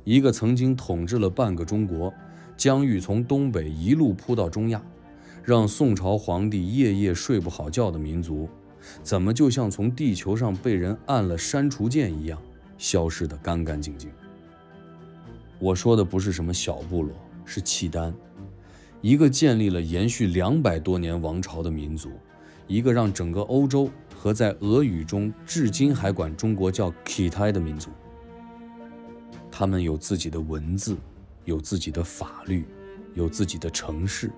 一个曾经统治了半个中国，疆域从东北一路铺到中亚，让宋朝皇帝夜夜睡不好觉的民族，怎么就像从地球上被人按了删除键一样，消失得干干净净？我说的不是什么小部落，是契丹，一个建立了延续200多年王朝的民族，一个让整个欧洲和在俄语中至今还管中国叫 Kitai 的民族。他们有自己的文字，有自己的法律，有自己的城市，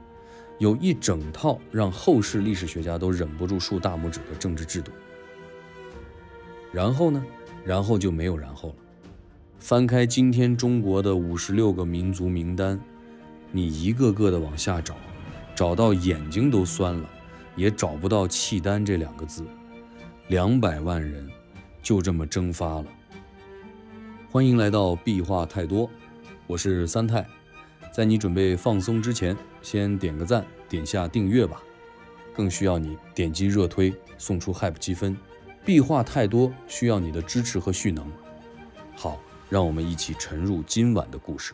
有一整套让后世历史学家都忍不住竖大拇指的政治制度。然后呢？然后就没有然后了。翻开今天中国的56个民族名单，你一个个的往下找，找到眼睛都酸了，也找不到契丹这2个字。200万人就这么蒸发了。欢迎来到壁画太多，我是三太。在你准备放松之前，先点个赞，点下订阅吧。更需要你点击热推，送出 hype 积分。壁画太多需要你的支持和蓄能。好，让我们一起沉入今晚的故事。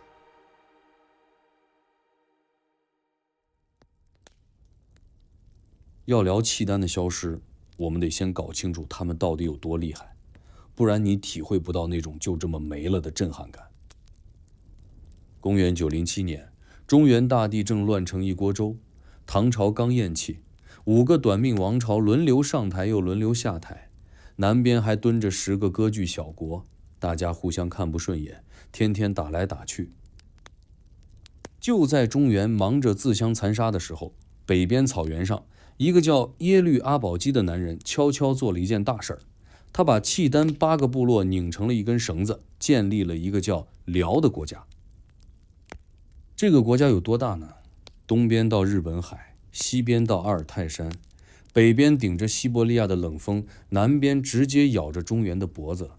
要聊契丹的消失，我们得先搞清楚他们到底有多厉害，不然你体会不到那种就这么没了的震撼感。公元907年，中原大地正乱成一锅粥，唐朝刚咽气，5个短命王朝轮流上台又轮流下台，南边还蹲着10个割据小国，大家互相看不顺眼，天天打来打去。就在中原忙着自相残杀的时候，北边草原上，一个叫耶律阿保机的男人悄悄做了一件大事儿，他把契丹8个部落拧成了一根绳子，建立了一个叫辽的国家。这个国家有多大呢？东边到日本海，西边到阿尔泰山，北边顶着西伯利亚的冷风，南边直接咬着中原的脖子，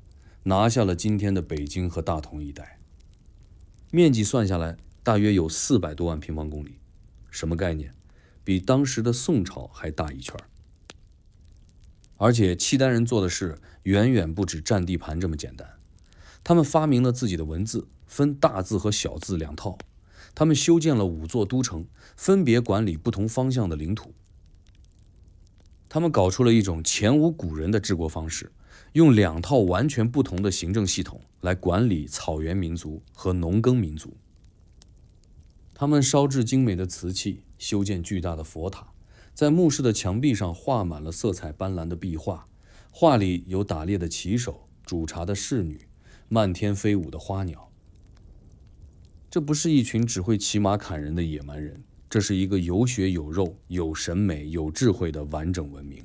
拿下了今天的北京和大同一带。面积算下来大约有400多万平方公里，什么概念？比当时的宋朝还大一圈。而且契丹人做的事远远不止占地盘这么简单，他们发明了自己的文字，分大字和小字2套。他们修建了5座都城，分别管理不同方向的领土。他们搞出了一种前无古人的治国方式，用2套完全不同的行政系统来管理草原民族和农耕民族。他们烧制精美的瓷器，修建巨大的佛塔，在墓室的墙壁上画满了色彩斑斓的壁画，画里有打猎的骑手、煮茶的侍女、漫天飞舞的花鸟。这不是一群只会骑马砍人的野蛮人，这是一个有血有肉、有审美、有智慧的完整文明。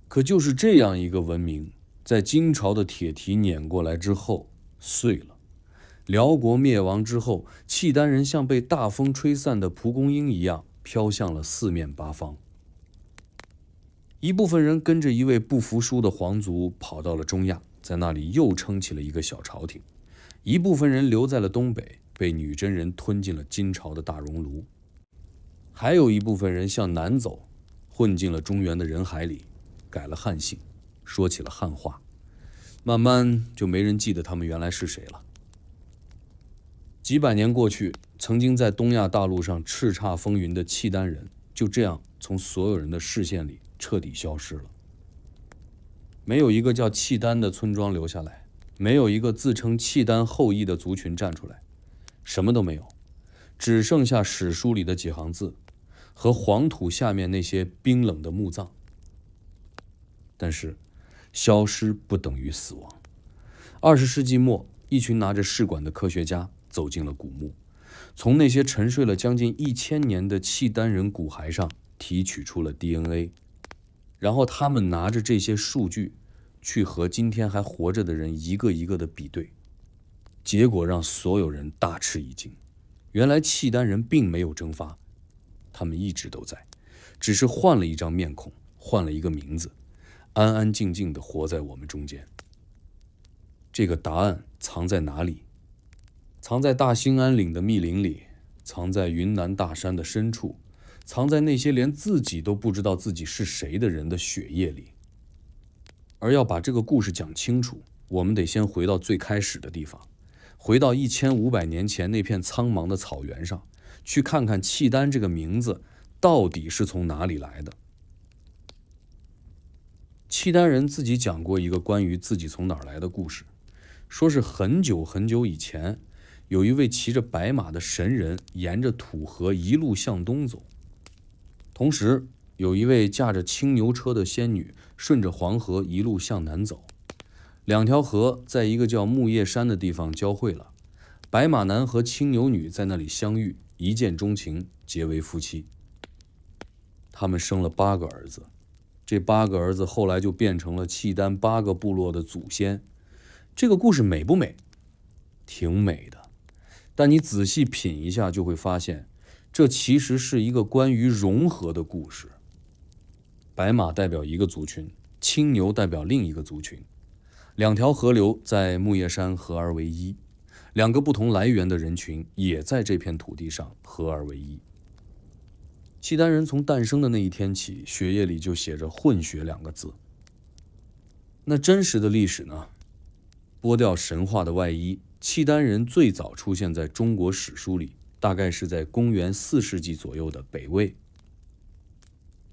可就是这样一个文明，在金朝的铁蹄碾过来之后碎了。辽国灭亡之后，契丹人像被大风吹散的蒲公英一样飘向了4面8方。一部分人跟着一位不服输的皇族跑到了中亚，在那里又撑起了一个小朝廷。一部分人留在了东北，被女真人吞进了金朝的大熔炉。还有一部分人向南走，混进了中原的人海里，改了汉姓，说起了汉话。慢慢就没人记得他们原来是谁了。几百年过去，曾经在东亚大陆上叱咤风云的契丹人，就这样从所有人的视线里彻底消失了。没有一个叫契丹的村庄留下来，没有一个自称契丹后裔的族群站出来，什么都没有，只剩下史书里的几行字和黄土下面那些冰冷的墓葬。但是消失不等于死亡。20世纪末，一群拿着试管的科学家走进了古墓，从那些沉睡了将近1000年的契丹人骨骸上提取出了 DNA， 然后他们拿着这些数据去和今天还活着的人一个一个的比对，结果让所有人大吃一惊。原来契丹人并没有蒸发，他们一直都在，只是换了一张面孔，换了一个名字，安安静静地活在我们中间。这个答案藏在哪里？藏在大兴安岭的密林里，藏在云南大山的深处，藏在那些连自己都不知道自己是谁的人的血液里。而要把这个故事讲清楚，我们得先回到最开始的地方。回到1500年前那片苍茫的草原上，去看看契丹这个名字到底是从哪里来的。契丹人自己讲过一个关于自己从哪儿来的故事，说是很久很久以前，有一位骑着白马的神人沿着土河一路向东走，同时有一位驾着青牛车的仙女顺着黄河一路向南走，两条河在一个叫木叶山的地方交汇了，白马男和青牛女在那里相遇，一见钟情，结为夫妻。他们生了8个儿子，这8个儿子后来就变成了契丹8个部落的祖先。这个故事美不美？挺美的，但你仔细品一下就会发现，这其实是一个关于融合的故事。白马代表一个族群，青牛代表另一个族群，两条河流在木叶山合而为一，两个不同来源的人群也在这片土地上合而为一。契丹人从诞生的那一天起，血液里就写着混血2个字。那真实的历史呢？剥掉神话的外衣，契丹人最早出现在中国史书里，大概是在公元4世纪左右的北魏。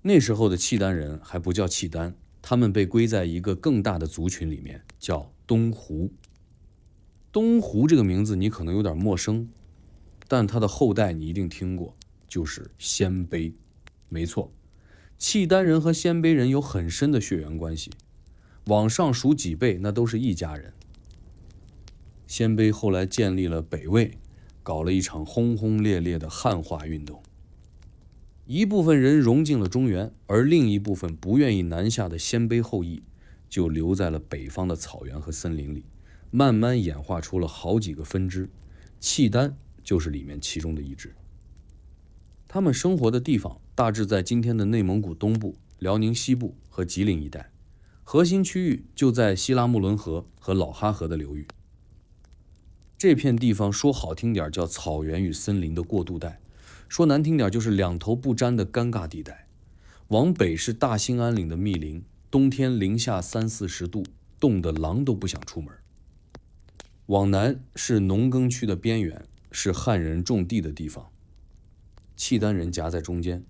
那时候的契丹人还不叫契丹，他们被归在一个更大的族群里面，叫东胡。东胡这个名字你可能有点陌生，但他的后代你一定听过，就是鲜卑。没错，契丹人和鲜卑人有很深的血缘关系，往上数几辈那都是一家人。鲜卑后来建立了北魏，搞了一场轰轰烈烈的汉化运动。一部分人融进了中原，而另一部分不愿意南下的鲜卑后裔就留在了北方的草原和森林里，慢慢演化出了好几个分支，契丹就是里面其中的一支。他们生活的地方大致在今天的内蒙古东部、辽宁西部和吉林一带，核心区域就在西拉木伦河和老哈河的流域。这片地方说好听点叫草原与森林的过渡带，说难听点就是两头不沾的尴尬地带。往北是大兴安岭的密林，冬天零下30-40度，冻得狼都不想出门。往南是农耕区的边缘，是汉人种地的地方。契丹人夹在中间，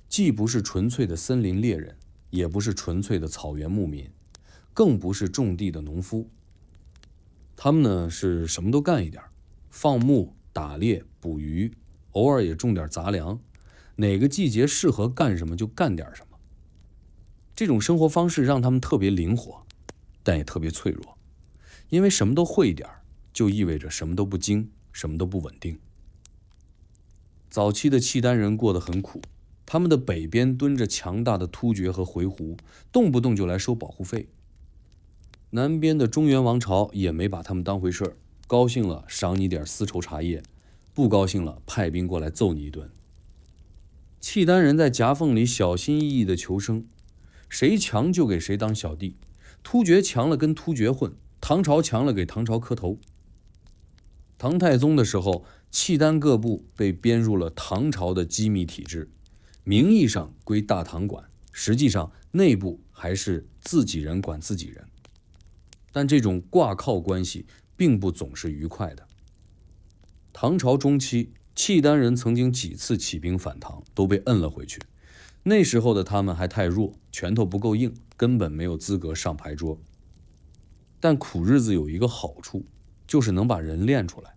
既不是纯粹的森林猎人，也不是纯粹的草原牧民，更不是种地的农夫。他们呢是什么都干一点，放牧、打猎、捕鱼，偶尔也种点杂粮，哪个季节适合干什么就干点什么。这种生活方式让他们特别灵活，但也特别脆弱，因为什么都会一点，就意味着什么都不精，什么都不稳定。早期的契丹人过得很苦，他们的北边蹲着强大的突厥和回鹘，动不动就来收保护费。南边的中原王朝也没把他们当回事儿，高兴了赏你点丝绸茶叶，不高兴了派兵过来揍你一顿。契丹人在夹缝里小心翼翼地求生，谁强就给谁当小弟，突厥强了跟突厥混，唐朝强了给唐朝磕头。唐太宗的时候，契丹各部被编入了唐朝的机密体制，名义上归大唐管，实际上内部还是自己人管自己人。但这种挂靠关系并不总是愉快的。唐朝中期，契丹人曾经几次起兵反唐，都被摁了回去。那时候的他们还太弱，拳头不够硬，根本没有资格上牌桌。但苦日子有一个好处，就是能把人练出来。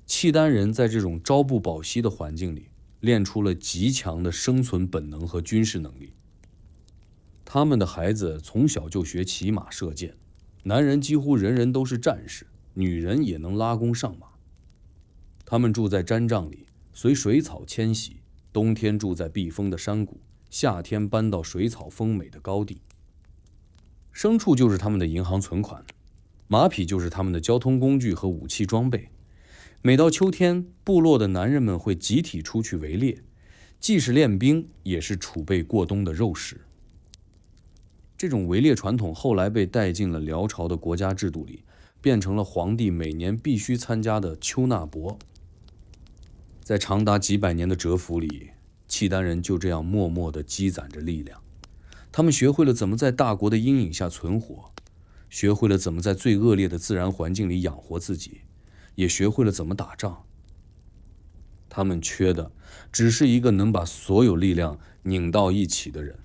契丹人在这种朝不保夕的环境里，练出了极强的生存本能和军事能力。他们的孩子从小就学骑马射箭，男人几乎人人都是战士，女人也能拉弓上马。他们住在毡帐里，随水草迁徙，冬天住在避风的山谷，夏天搬到水草丰美的高地。牲畜就是他们的银行存款，马匹就是他们的交通工具和武器装备。每到秋天，部落的男人们会集体出去围猎，既是练兵，也是储备过冬的肉食。这种围猎传统后来被带进了辽朝的国家制度里，变成了皇帝每年必须参加的秋纳博。在长达几百年的蛰伏里，契丹人就这样默默地积攒着力量。他们学会了怎么在大国的阴影下存活，学会了怎么在最恶劣的自然环境里养活自己，也学会了怎么打仗。他们缺的只是一个能把所有力量拧到一起的人。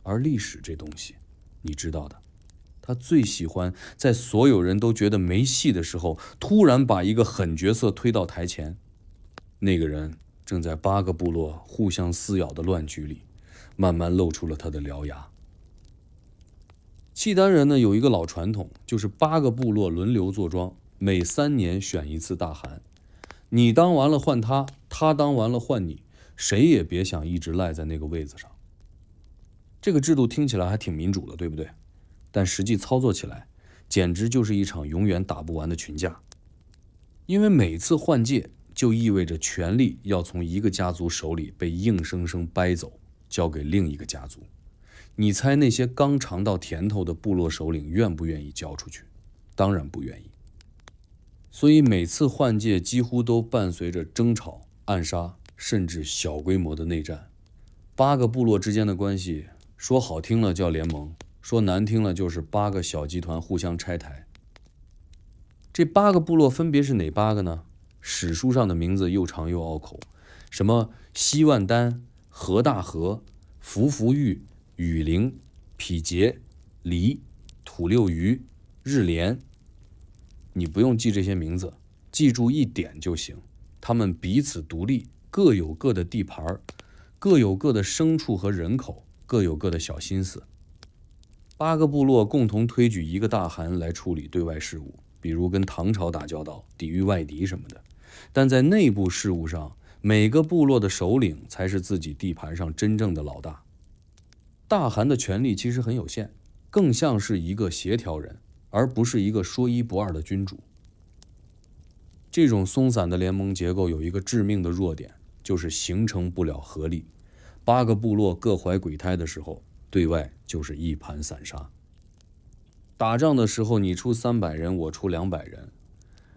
而历史这东西，你知道的，他最喜欢在所有人都觉得没戏的时候，突然把一个狠角色推到台前。那个人正在8个部落互相撕咬的乱局里，慢慢露出了他的獠牙。契丹人呢有一个老传统，就是8个部落轮流坐庄，每3年选一次大汗。你当完了换他，他当完了换你，谁也别想一直赖在那个位子上。这个制度听起来还挺民主的，对不对？但实际操作起来，简直就是一场永远打不完的群架。因为每次换届就意味着权力要从一个家族手里被硬生生掰走，交给另一个家族。你猜那些刚尝到甜头的部落首领愿不愿意交出去？当然不愿意。所以每次换届几乎都伴随着争吵、暗杀，甚至小规模的内战。8个部落之间的关系，说好听了叫联盟，说难听了就是8个小集团互相拆台。这8个部落分别是哪8个呢？史书上的名字又长又拗口，什么西万丹、何大河、伏伏玉、羽灵、匹杰、黎、土六鱼、日莲。你不用记这些名字，记住一点就行，他们彼此独立，各有各的地盘，各有各的牲畜和人口，各有各的小心思。8个部落共同推举一个大汗来处理对外事务，比如跟唐朝打交道、抵御外敌什么的。但在内部事务上，每个部落的首领才是自己地盘上真正的老大。大汗的权力其实很有限，更像是一个协调人，而不是一个说一不二的君主。这种松散的联盟结构有一个致命的弱点，就是形成不了合力。8个部落各怀鬼胎的时候，对外就是一盘散沙。打仗的时候，你出300人，我出200人，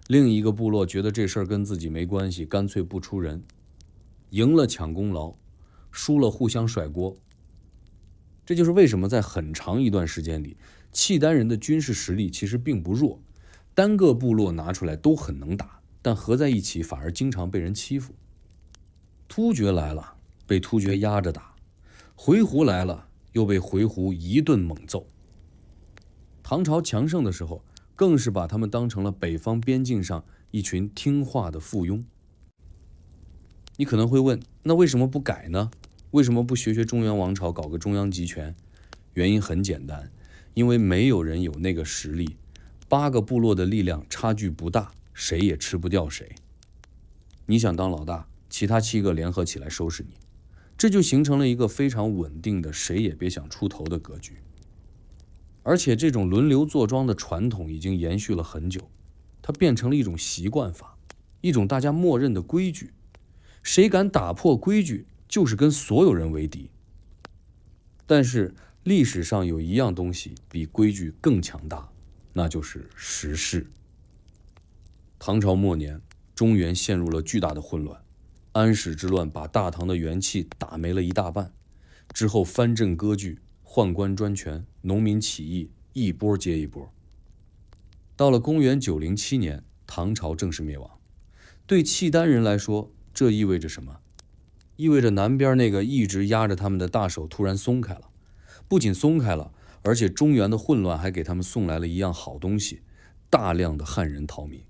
另一个部落觉得这事儿跟自己没关系，干脆不出人，赢了抢功劳，输了互相甩锅。这就是为什么在很长一段时间里，契丹人的军事实力其实并不弱，单个部落拿出来都很能打，但合在一起反而经常被人欺负。突厥来了，被突厥压着打；回鹘来了，又被回鹘一顿猛揍。唐朝强盛的时候，更是把他们当成了北方边境上一群听话的附庸。你可能会问，那为什么不改呢？为什么不学学中原王朝搞个中央集权？原因很简单，因为没有人有那个实力，8个部落的力量差距不大，谁也吃不掉谁。你想当老大，其他7个联合起来收拾你，这就形成了一个非常稳定的谁也别想出头的格局。而且这种轮流坐庄的传统已经延续了很久，它变成了一种习惯法，一种大家默认的规矩。谁敢打破规矩，就是跟所有人为敌。但是历史上有一样东西比规矩更强大，那就是时势。唐朝末年，中原陷入了巨大的混乱，安史之乱把大唐的元气打没了一大半，之后藩镇割据、宦官专权、农民起义，一波接一波。到了公元907年，唐朝正式灭亡。对契丹人来说，这意味着什么？意味着南边那个一直压着他们的大手突然松开了，不仅松开了，而且中原的混乱还给他们送来了一样好东西，大量的汉人逃民。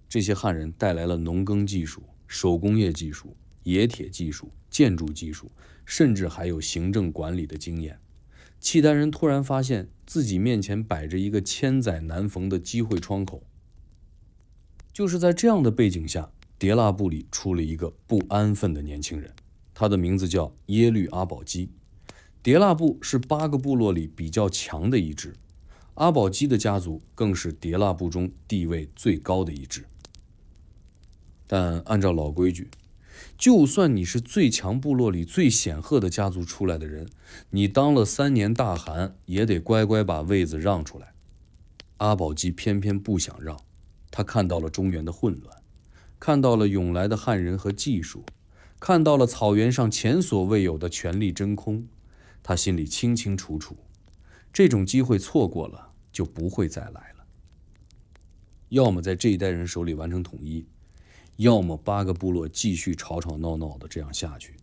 这些汉人带来了农耕技术、手工业技术、冶铁技术、建筑技术，甚至还有行政管理的经验。契丹人突然发现自己面前摆着一个千载难逢的机会窗口。就是在这样的背景下，迭腊部里出了一个不安分的年轻人，他的名字叫耶律阿保机。迭腊部是8个部落里比较强的一支，阿保机的家族更是迭腊部中地位最高的一支。但按照老规矩，就算你是最强部落里最显赫的家族出来的人，你当了3年大汗，也得乖乖把位子让出来。阿保机偏偏不想让，他看到了中原的混乱，看到了涌来的汉人和技术，看到了草原上前所未有的权力真空，他心里清清楚楚，这种机会错过了就不会再来了。要么在这一代人手里完成统一，要么8个部落继续吵吵闹闹的这样下去，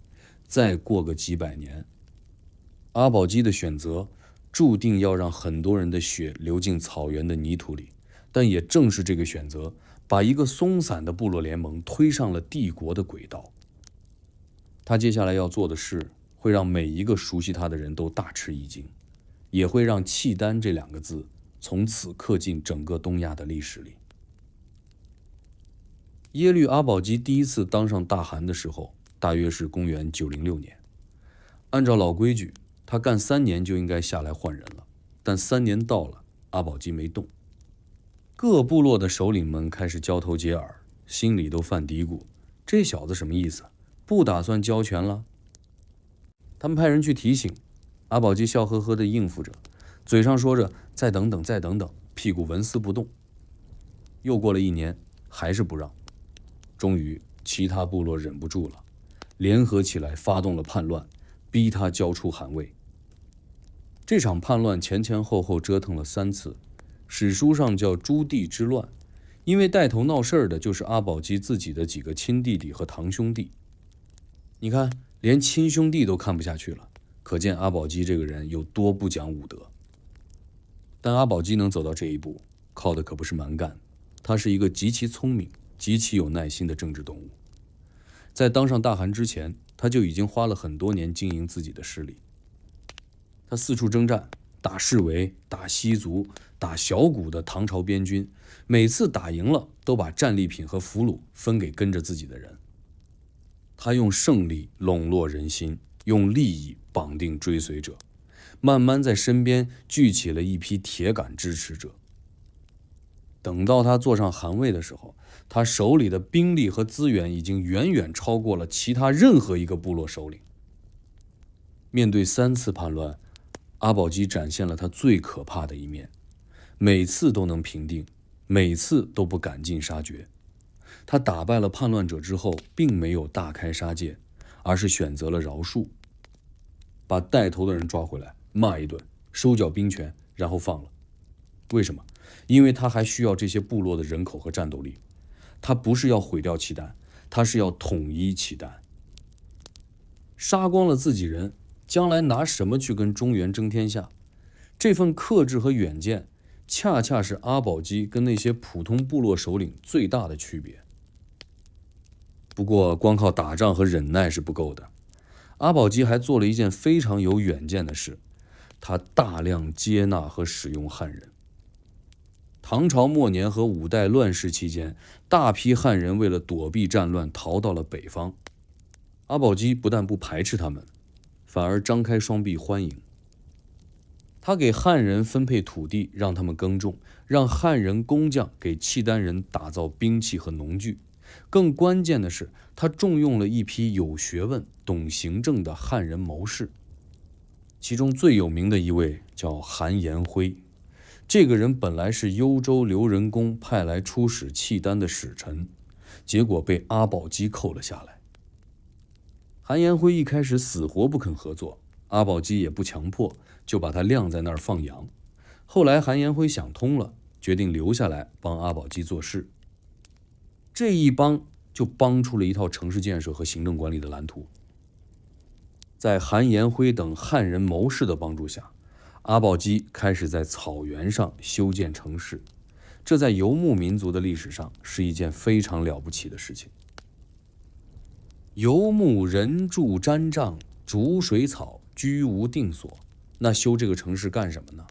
再过个几百年，阿保机的选择注定要让很多人的血流进草原的泥土里，但也正是这个选择，把一个松散的部落联盟推上了帝国的轨道。他接下来要做的事，会让每一个熟悉他的人都大吃一惊，也会让契丹这2个字从此刻进整个东亚的历史里。耶律阿保机第一次当上大汗的时候，大约是公元906年。按照老规矩，他干3年就应该下来换人了，但3年到了，阿保机没动。各部落的首领们开始交头接耳，心里都犯嘀咕：这小子什么意思？不打算交权了？他们派人去提醒，阿保机笑呵呵地应付着，嘴上说着再等等再等等，屁股纹丝不动。又过了1年，还是不让。终于其他部落忍不住了，联合起来发动了叛乱，逼他交出汗位。这场叛乱前前后后折腾了3次，史书上叫朱棣之乱，因为带头闹事儿的就是阿保机自己的几个亲弟弟和堂兄弟。你看，连亲兄弟都看不下去了，可见阿保机这个人有多不讲武德。但阿保机能走到这一步，靠的可不是蛮干，他是一个极其聪明、极其有耐心的政治动物。在当上大汗之前，他就已经花了很多年经营自己的势力。他四处征战，打士维、打西族、打小股的唐朝边军，每次打赢了，都把战利品和俘虏分给跟着自己的人。他用胜利笼络人心，用利益绑定追随者，慢慢在身边聚起了一批铁杆支持者。等到他坐上汗位的时候，他手里的兵力和资源已经远远超过了其他任何一个部落首领。面对3次叛乱，阿保机展现了他最可怕的一面，每次都能平定，每次都不赶尽杀绝。他打败了叛乱者之后，并没有大开杀戒，而是选择了饶恕，把带头的人抓回来，骂一顿，收缴兵权，然后放了。为什么？因为他还需要这些部落的人口和战斗力。他不是要毁掉契丹，他是要统一契丹。杀光了自己人，将来拿什么去跟中原争天下？这份克制和远见，恰恰是阿保机跟那些普通部落首领最大的区别。不过光靠打仗和忍耐是不够的，阿保机还做了一件非常有远见的事，他大量接纳和使用汉人。唐朝末年和5代乱世期间，大批汉人为了躲避战乱逃到了北方，阿保机不但不排斥他们，反而张开双臂欢迎。他给汉人分配土地，让他们耕种，让汉人工匠给契丹人打造兵器和农具。更关键的是，他重用了一批有学问、懂行政的汉人谋士，其中最有名的一位叫韩延辉。这个人本来是幽州刘仁恭派来出使契丹的使臣，结果被阿保机扣了下来。韩延辉一开始死活不肯合作，阿保机也不强迫，就把他晾在那儿放羊。后来韩延辉想通了，决定留下来帮阿保机做事。这一帮就帮出了一套城市建设和行政管理的蓝图。在韩延辉等汉人谋士的帮助下，阿保机开始在草原上修建城市，这在游牧民族的历史上是一件非常了不起的事情。游牧人住毡帐，逐水草，居无定所，那修这个城市干什么呢？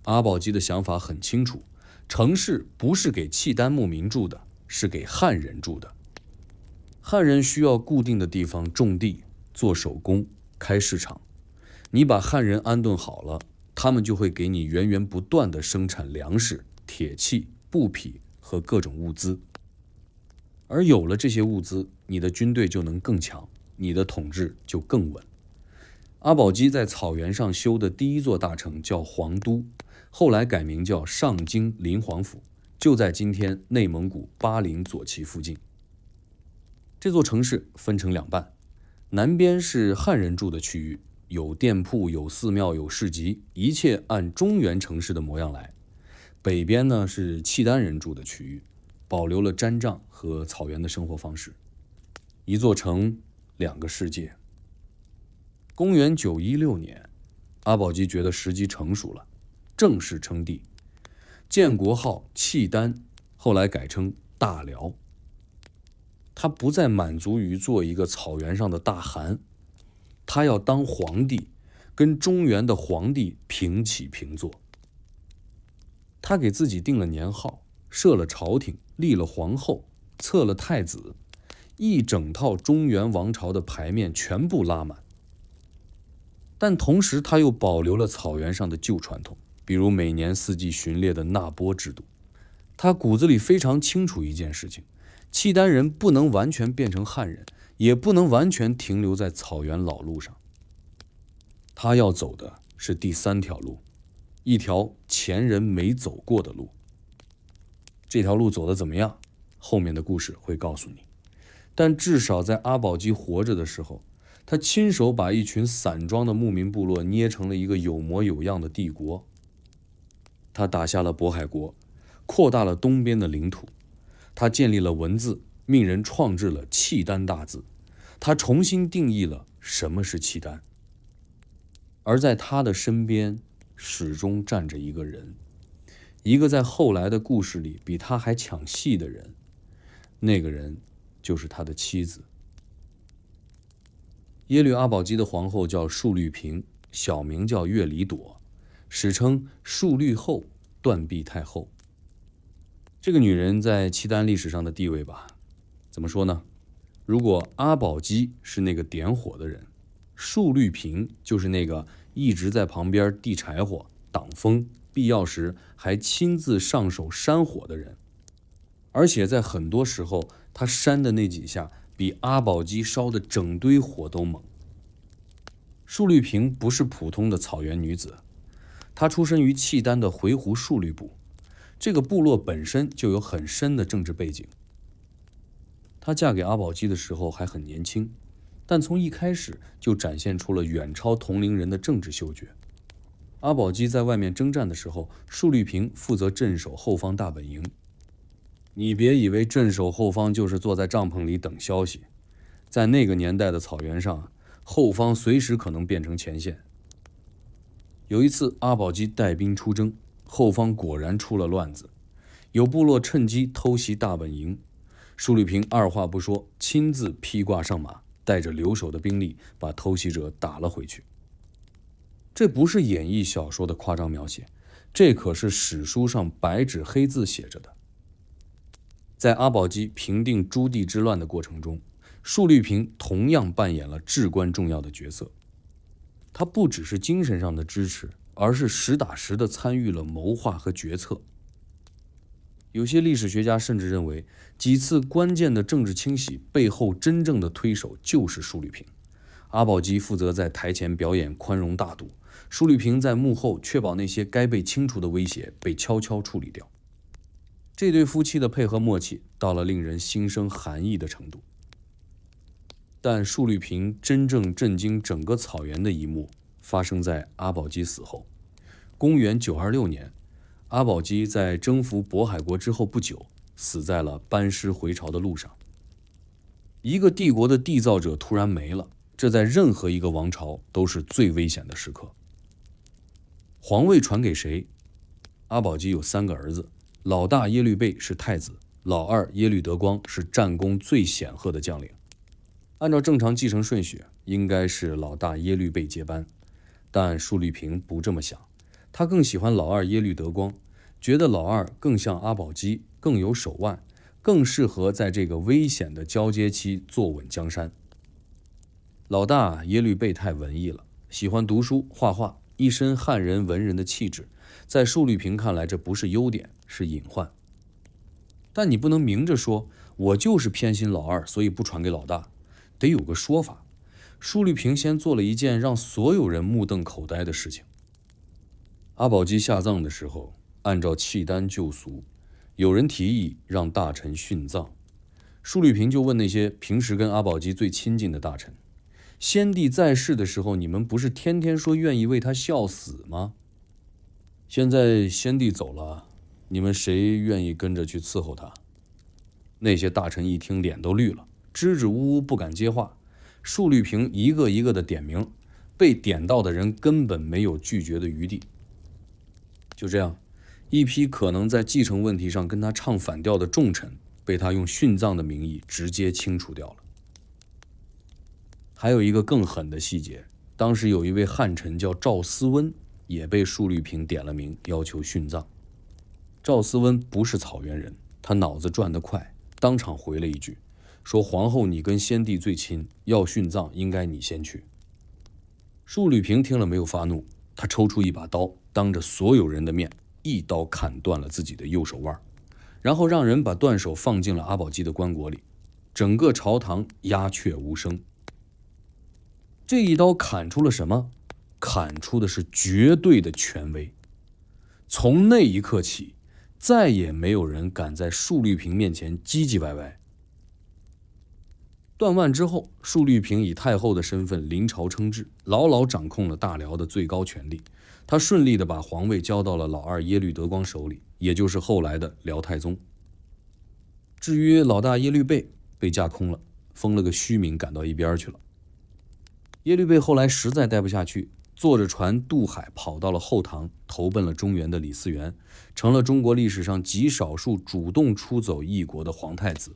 阿保机的想法很清楚，城市不是给契丹牧民住的，是给汉人住的。汉人需要固定的地方种地、做手工、开市场。你把汉人安顿好了，他们就会给你源源不断的生产粮食、铁器、布匹和各种物资。而有了这些物资，你的军队就能更强，你的统治就更稳。阿保机在草原上修的第一座大城叫皇都，后来改名叫上京临皇府，就在今天内蒙古巴陵左旗附近。这座城市分成2半，南边是汉人住的区域，有店铺、有寺庙、有市集，一切按中原城市的模样来。北边呢是契丹人住的区域，保留了毡帐和草原的生活方式。一座城，两个世界。公元916年，阿保机觉得时机成熟了，正式称帝，建国号契丹，后来改称大辽。他不再满足于做一个草原上的大汗，他要当皇帝，跟中原的皇帝平起平坐。他给自己定了年号，设了朝廷，立了皇后，册了太子，一整套中原王朝的牌面全部拉满。但同时他又保留了草原上的旧传统，比如每年4季巡猎的纳波制度。他骨子里非常清楚一件事情，契丹人不能完全变成汉人，也不能完全停留在草原老路上。他要走的是第3条路，一条前人没走过的路。这条路走得怎么样？后面的故事会告诉你。但至少在阿保机活着的时候，他亲手把一群散装的牧民部落捏成了一个有模有样的帝国。他打下了渤海国，扩大了东边的领土。他建立了文字，命人创制了契丹大字。他重新定义了什么是契丹。而在他的身边始终站着一个人，一个在后来的故事里比他还抢戏的人。那个人就是他的妻子。耶律阿保机的皇后叫述律平，小名叫月里朵，史称述律后、断臂太后。这个女人在契丹历史上的地位吧，怎么说呢？如果阿保机是那个点火的人，述律平就是那个一直在旁边递柴火、挡风，必要时还亲自上手扇火的人。而且在很多时候，他扇的那几下比阿保机烧的整堆火都猛。述律平不是普通的草原女子，她出身于契丹的回鹘述律部，这个部落本身就有很深的政治背景。她嫁给阿保机的时候还很年轻，但从一开始就展现出了远超同龄人的政治嗅觉。阿保机在外面征战的时候，述律平负责镇守后方大本营。你别以为镇守后方就是坐在帐篷里等消息，在那个年代的草原上，后方随时可能变成前线。有一次，阿保机带兵出征，后方果然出了乱子，有部落趁机偷袭大本营。述律平二话不说，亲自披挂上马，带着留守的兵力把偷袭者打了回去。这不是演义小说的夸张描写，这可是史书上白纸黑字写着的。在阿保机平定朱棣之乱的过程中，述律平同样扮演了至关重要的角色。他不只是精神上的支持，而是实打实地参与了谋划和决策。有些历史学家甚至认为，几次关键的政治清洗背后真正的推手就是述律平。阿保机负责在台前表演宽容大度，述律平在幕后确保那些该被清除的威胁被悄悄处理掉。这对夫妻的配合默契到了令人心生寒意的程度。但述律平真正震惊整个草原的一幕发生在阿保机死后。公元926年，阿保机在征服渤海国之后不久，死在了班师回朝的路上。一个帝国的缔造者突然没了，这在任何一个王朝都是最危险的时刻。皇位传给谁？阿保机有3个儿子，老大耶律倍是太子，老二耶律德光是战功最显赫的将领。按照正常继承顺序，应该是老大耶律倍接班，但述律平不这么想，他更喜欢老二耶律德光，觉得老二更像阿保机，更有手腕，更适合在这个危险的交接期坐稳江山。老大耶律倍太文艺了，喜欢读书画画，一身汉人文人的气质，在述律平看来这不是优点，是隐患。但你不能明着说我就是偏心老二，所以不传给老大，得有个说法。述律平先做了一件让所有人目瞪口呆的事情。阿保机下葬的时候，按照契丹旧俗，有人提议让大臣殉葬。述律平就问那些平时跟阿保机最亲近的大臣，先帝在世的时候，你们不是天天说愿意为他效死吗？现在先帝走了，你们谁愿意跟着去伺候他？”那些大臣一听，脸都绿了，支支吾吾不敢接话。束律平一个一个的点名，被点到的人根本没有拒绝的余地。就这样，一批可能在继承问题上跟他唱反调的重臣，被他用殉葬的名义直接清除掉了。还有一个更狠的细节，当时有一位汉臣叫赵思温，也被束律平点了名，要求殉葬。赵思温不是草原人，他脑子转得快，当场回了一句，说：“皇后你跟先帝最亲，要殉葬应该你先去。”束律平听了没有发怒，他抽出一把刀，当着所有人的面一刀砍断了自己的右手腕，然后让人把断手放进了阿保机的棺椁里，整个朝堂鸦雀无声。这一刀砍出了什么？砍出的是绝对的权威。从那一刻起，再也没有人敢在束律平面前唧唧歪歪。断腕之后，束律平以太后的身份临朝称制，牢牢掌控了大辽的最高权力。他顺利地把皇位交到了老二耶律德光手里，也就是后来的辽太宗。至于老大耶律倍，被架空了，封了个虚名，赶到一边去了。耶律倍后来实在待不下去，坐着船渡海，跑到了后唐，投奔了中原的李嗣源，成了中国历史上极少数主动出走异国的皇太子。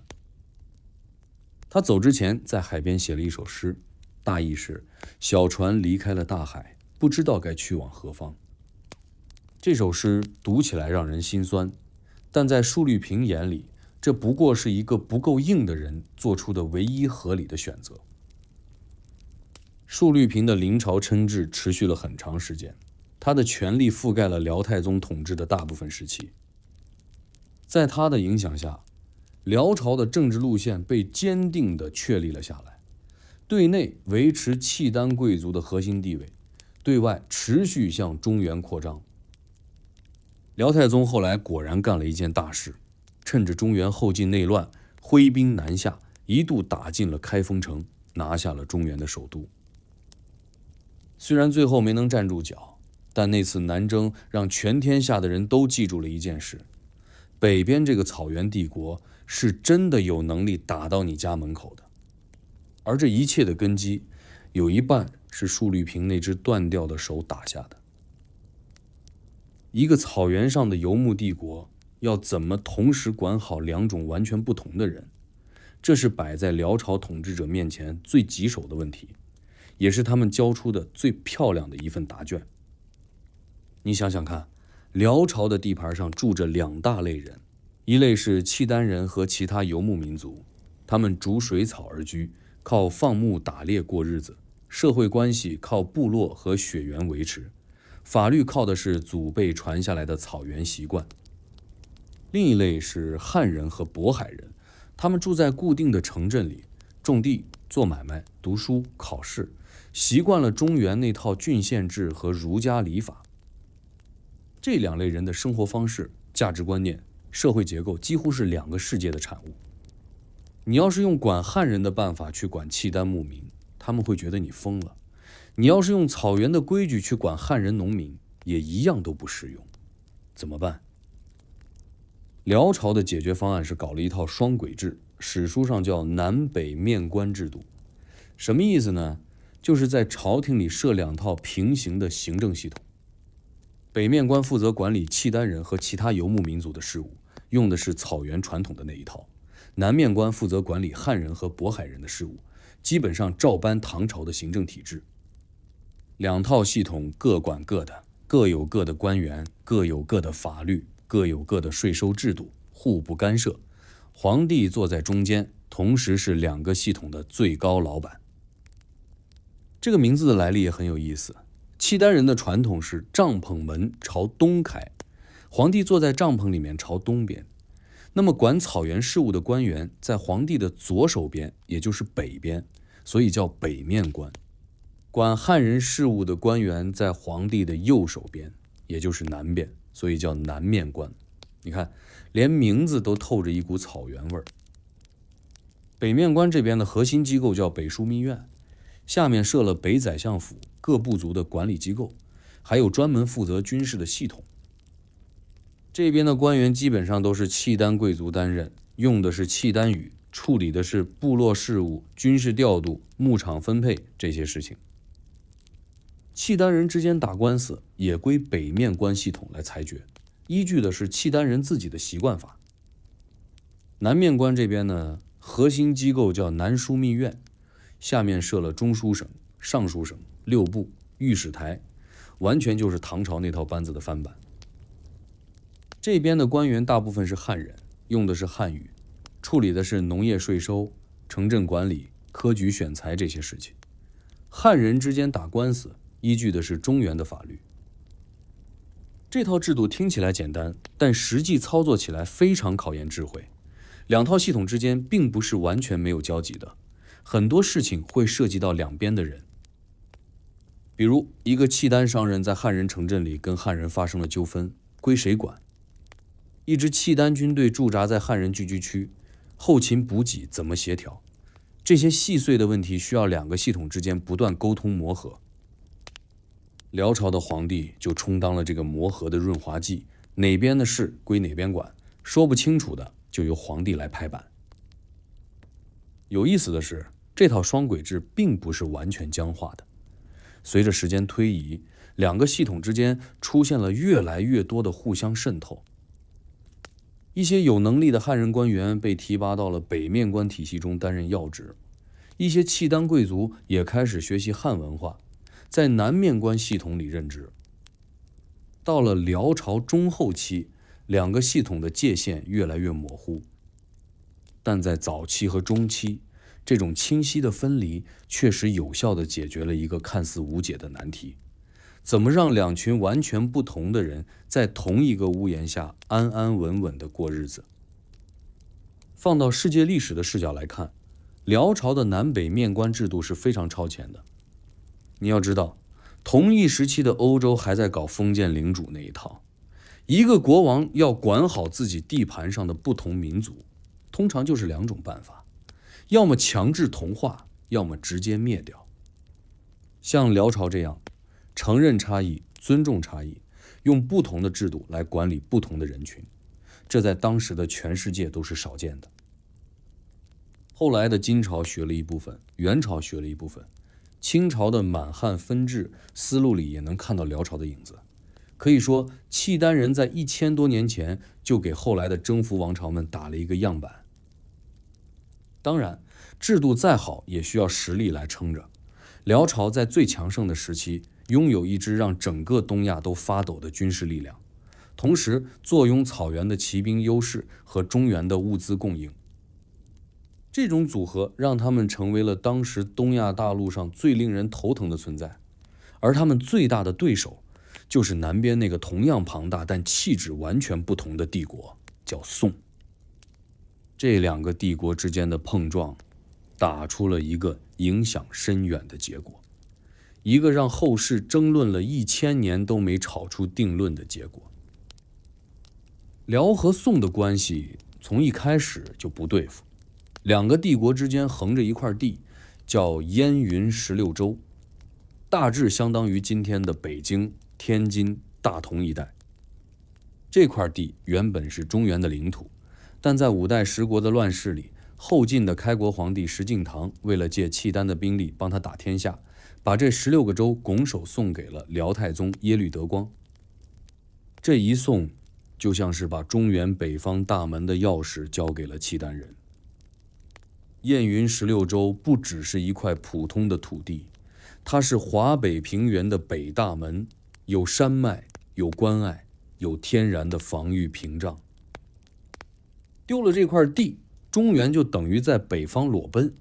他走之前在海边写了一首诗，大意是：小船离开了大海，不知道该去往何方。这首诗读起来让人心酸，但在束律平眼里，这不过是一个不够硬的人做出的唯一合理的选择。束律平的临朝称制持续了很长时间，他的权力覆盖了辽太宗统治的大部分时期。在他的影响下，辽朝的政治路线被坚定地确立了下来，对内维持契丹贵族的核心地位，对外持续向中原扩张。辽太宗后来果然干了一件大事，趁着中原后晋内乱，挥兵南下，一度打进了开封城，拿下了中原的首都。虽然最后没能站住脚，但那次南征让全天下的人都记住了一件事：北边这个草原帝国是真的有能力打到你家门口的。而这一切的根基，有一半是束律平那只断掉的手打下的。一个草原上的游牧帝国要怎么同时管好两种完全不同的人，这是摆在辽朝统治者面前最棘手的问题，也是他们交出的最漂亮的一份答卷。你想想看，辽朝的地盘上住着两大类人，一类是契丹人和其他游牧民族，他们逐水草而居，靠放牧打猎过日子，社会关系靠部落和血缘维持，法律靠的是祖辈传下来的草原习惯。另一类是汉人和渤海人，他们住在固定的城镇里，种地、做买卖、读书、考试，习惯了中原那套郡县制和儒家礼法。这两类人的生活方式、价值观念、社会结构几乎是两个世界的产物。你要是用管汉人的办法去管契丹牧民，他们会觉得你疯了；你要是用草原的规矩去管汉人农民，也一样都不适用。怎么办？辽朝的解决方案是搞了一套双轨制，史书上叫南北面官制度。什么意思呢？就是在朝廷里设两套平行的行政系统。北面官负责管理契丹人和其他游牧民族的事务，用的是草原传统的那一套；南面官负责管理汉人和渤海人的事务，基本上照搬唐朝的行政体制。两套系统各管各的，各有各的官员，各有各的法律，各有各的税收制度，互不干涉。皇帝坐在中间，同时是两个系统的最高老板。这个名字的来历也很有意思。契丹人的传统是帐篷门朝东开，皇帝坐在帐篷里面朝东边。那么管草原事务的官员在皇帝的左手边，也就是北边，所以叫北面官。管汉人事务的官员在皇帝的右手边，也就是南边，所以叫南面官。你看，连名字都透着一股草原味儿。北面官这边的核心机构叫北枢密院，下面设了北宰相府、各部族的管理机构，还有专门负责军事的系统。这边的官员基本上都是契丹贵族担任，用的是契丹语，处理的是部落事务、军事调度、牧场分配这些事情。契丹人之间打官司也归北面官系统来裁决，依据的是契丹人自己的习惯法。南面官这边呢，核心机构叫南枢密院，下面设了中书省、尚书省、六部、御史台，完全就是唐朝那套班子的翻版。这边的官员大部分是汉人，用的是汉语，处理的是农业税收、城镇管理、科举选才这些事情。汉人之间打官司依据的是中原的法律。这套制度听起来简单，但实际操作起来非常考验智慧。两套系统之间并不是完全没有交集的，很多事情会涉及到两边的人。比如一个契丹商人在汉人城镇里跟汉人发生了纠纷，归谁管？一支契丹军队驻扎在汉人聚居区，后勤补给怎么协调？这些细碎的问题需要两个系统之间不断沟通磨合。辽朝的皇帝就充当了这个磨合的润滑剂，哪边的事归哪边管，说不清楚的就由皇帝来拍板。有意思的是，这套双轨制并不是完全僵化的。随着时间推移，两个系统之间出现了越来越多的互相渗透。一些有能力的汉人官员被提拔到了北面官体系中担任要职，一些契丹贵族也开始学习汉文化，在南面官系统里任职。到了辽朝中后期，两个系统的界限越来越模糊，但在早期和中期，这种清晰的分离确实有效地解决了一个看似无解的难题：怎么让两群完全不同的人在同一个屋檐下安安稳稳地过日子？放到世界历史的视角来看，辽朝的南北面官制度是非常超前的。你要知道，同一时期的欧洲还在搞封建领主那一套，一个国王要管好自己地盘上的不同民族，通常就是两种办法：要么强制同化，要么直接灭掉。像辽朝这样承认差异、尊重差异，用不同的制度来管理不同的人群，这在当时的全世界都是少见的。后来的金朝学了一部分，元朝学了一部分，清朝的满汉分治思路里也能看到辽朝的影子。可以说，契丹人在1000多年前就给后来的征服王朝们打了一个样板。当然，制度再好也需要实力来撑着。辽朝在最强盛的时期，拥有一支让整个东亚都发抖的军事力量，同时坐拥草原的骑兵优势和中原的物资供应。这种组合让他们成为了当时东亚大陆上最令人头疼的存在，而他们最大的对手就是南边那个同样庞大但气质完全不同的帝国，叫宋。这两个帝国之间的碰撞，打出了一个影响深远的结果，一个让后世争论了1000年都没吵出定论的结果。辽和宋的关系从一开始就不对付，两个帝国之间横着一块地，叫燕云16州，大致相当于今天的北京、天津、大同一带。这块地原本是中原的领土，但在5代十国的乱世里，后晋的开国皇帝石敬瑭为了借契丹的兵力帮他打天下，把这16个州拱手送给了辽太宗耶律德光。这一送，就像是把中原北方大门的钥匙交给了契丹人。燕云16州不只是一块普通的土地，它是华北平原的北大门，有山脉，有关隘，有天然的防御屏障。丢了这块地，中原就等于在北方裸奔，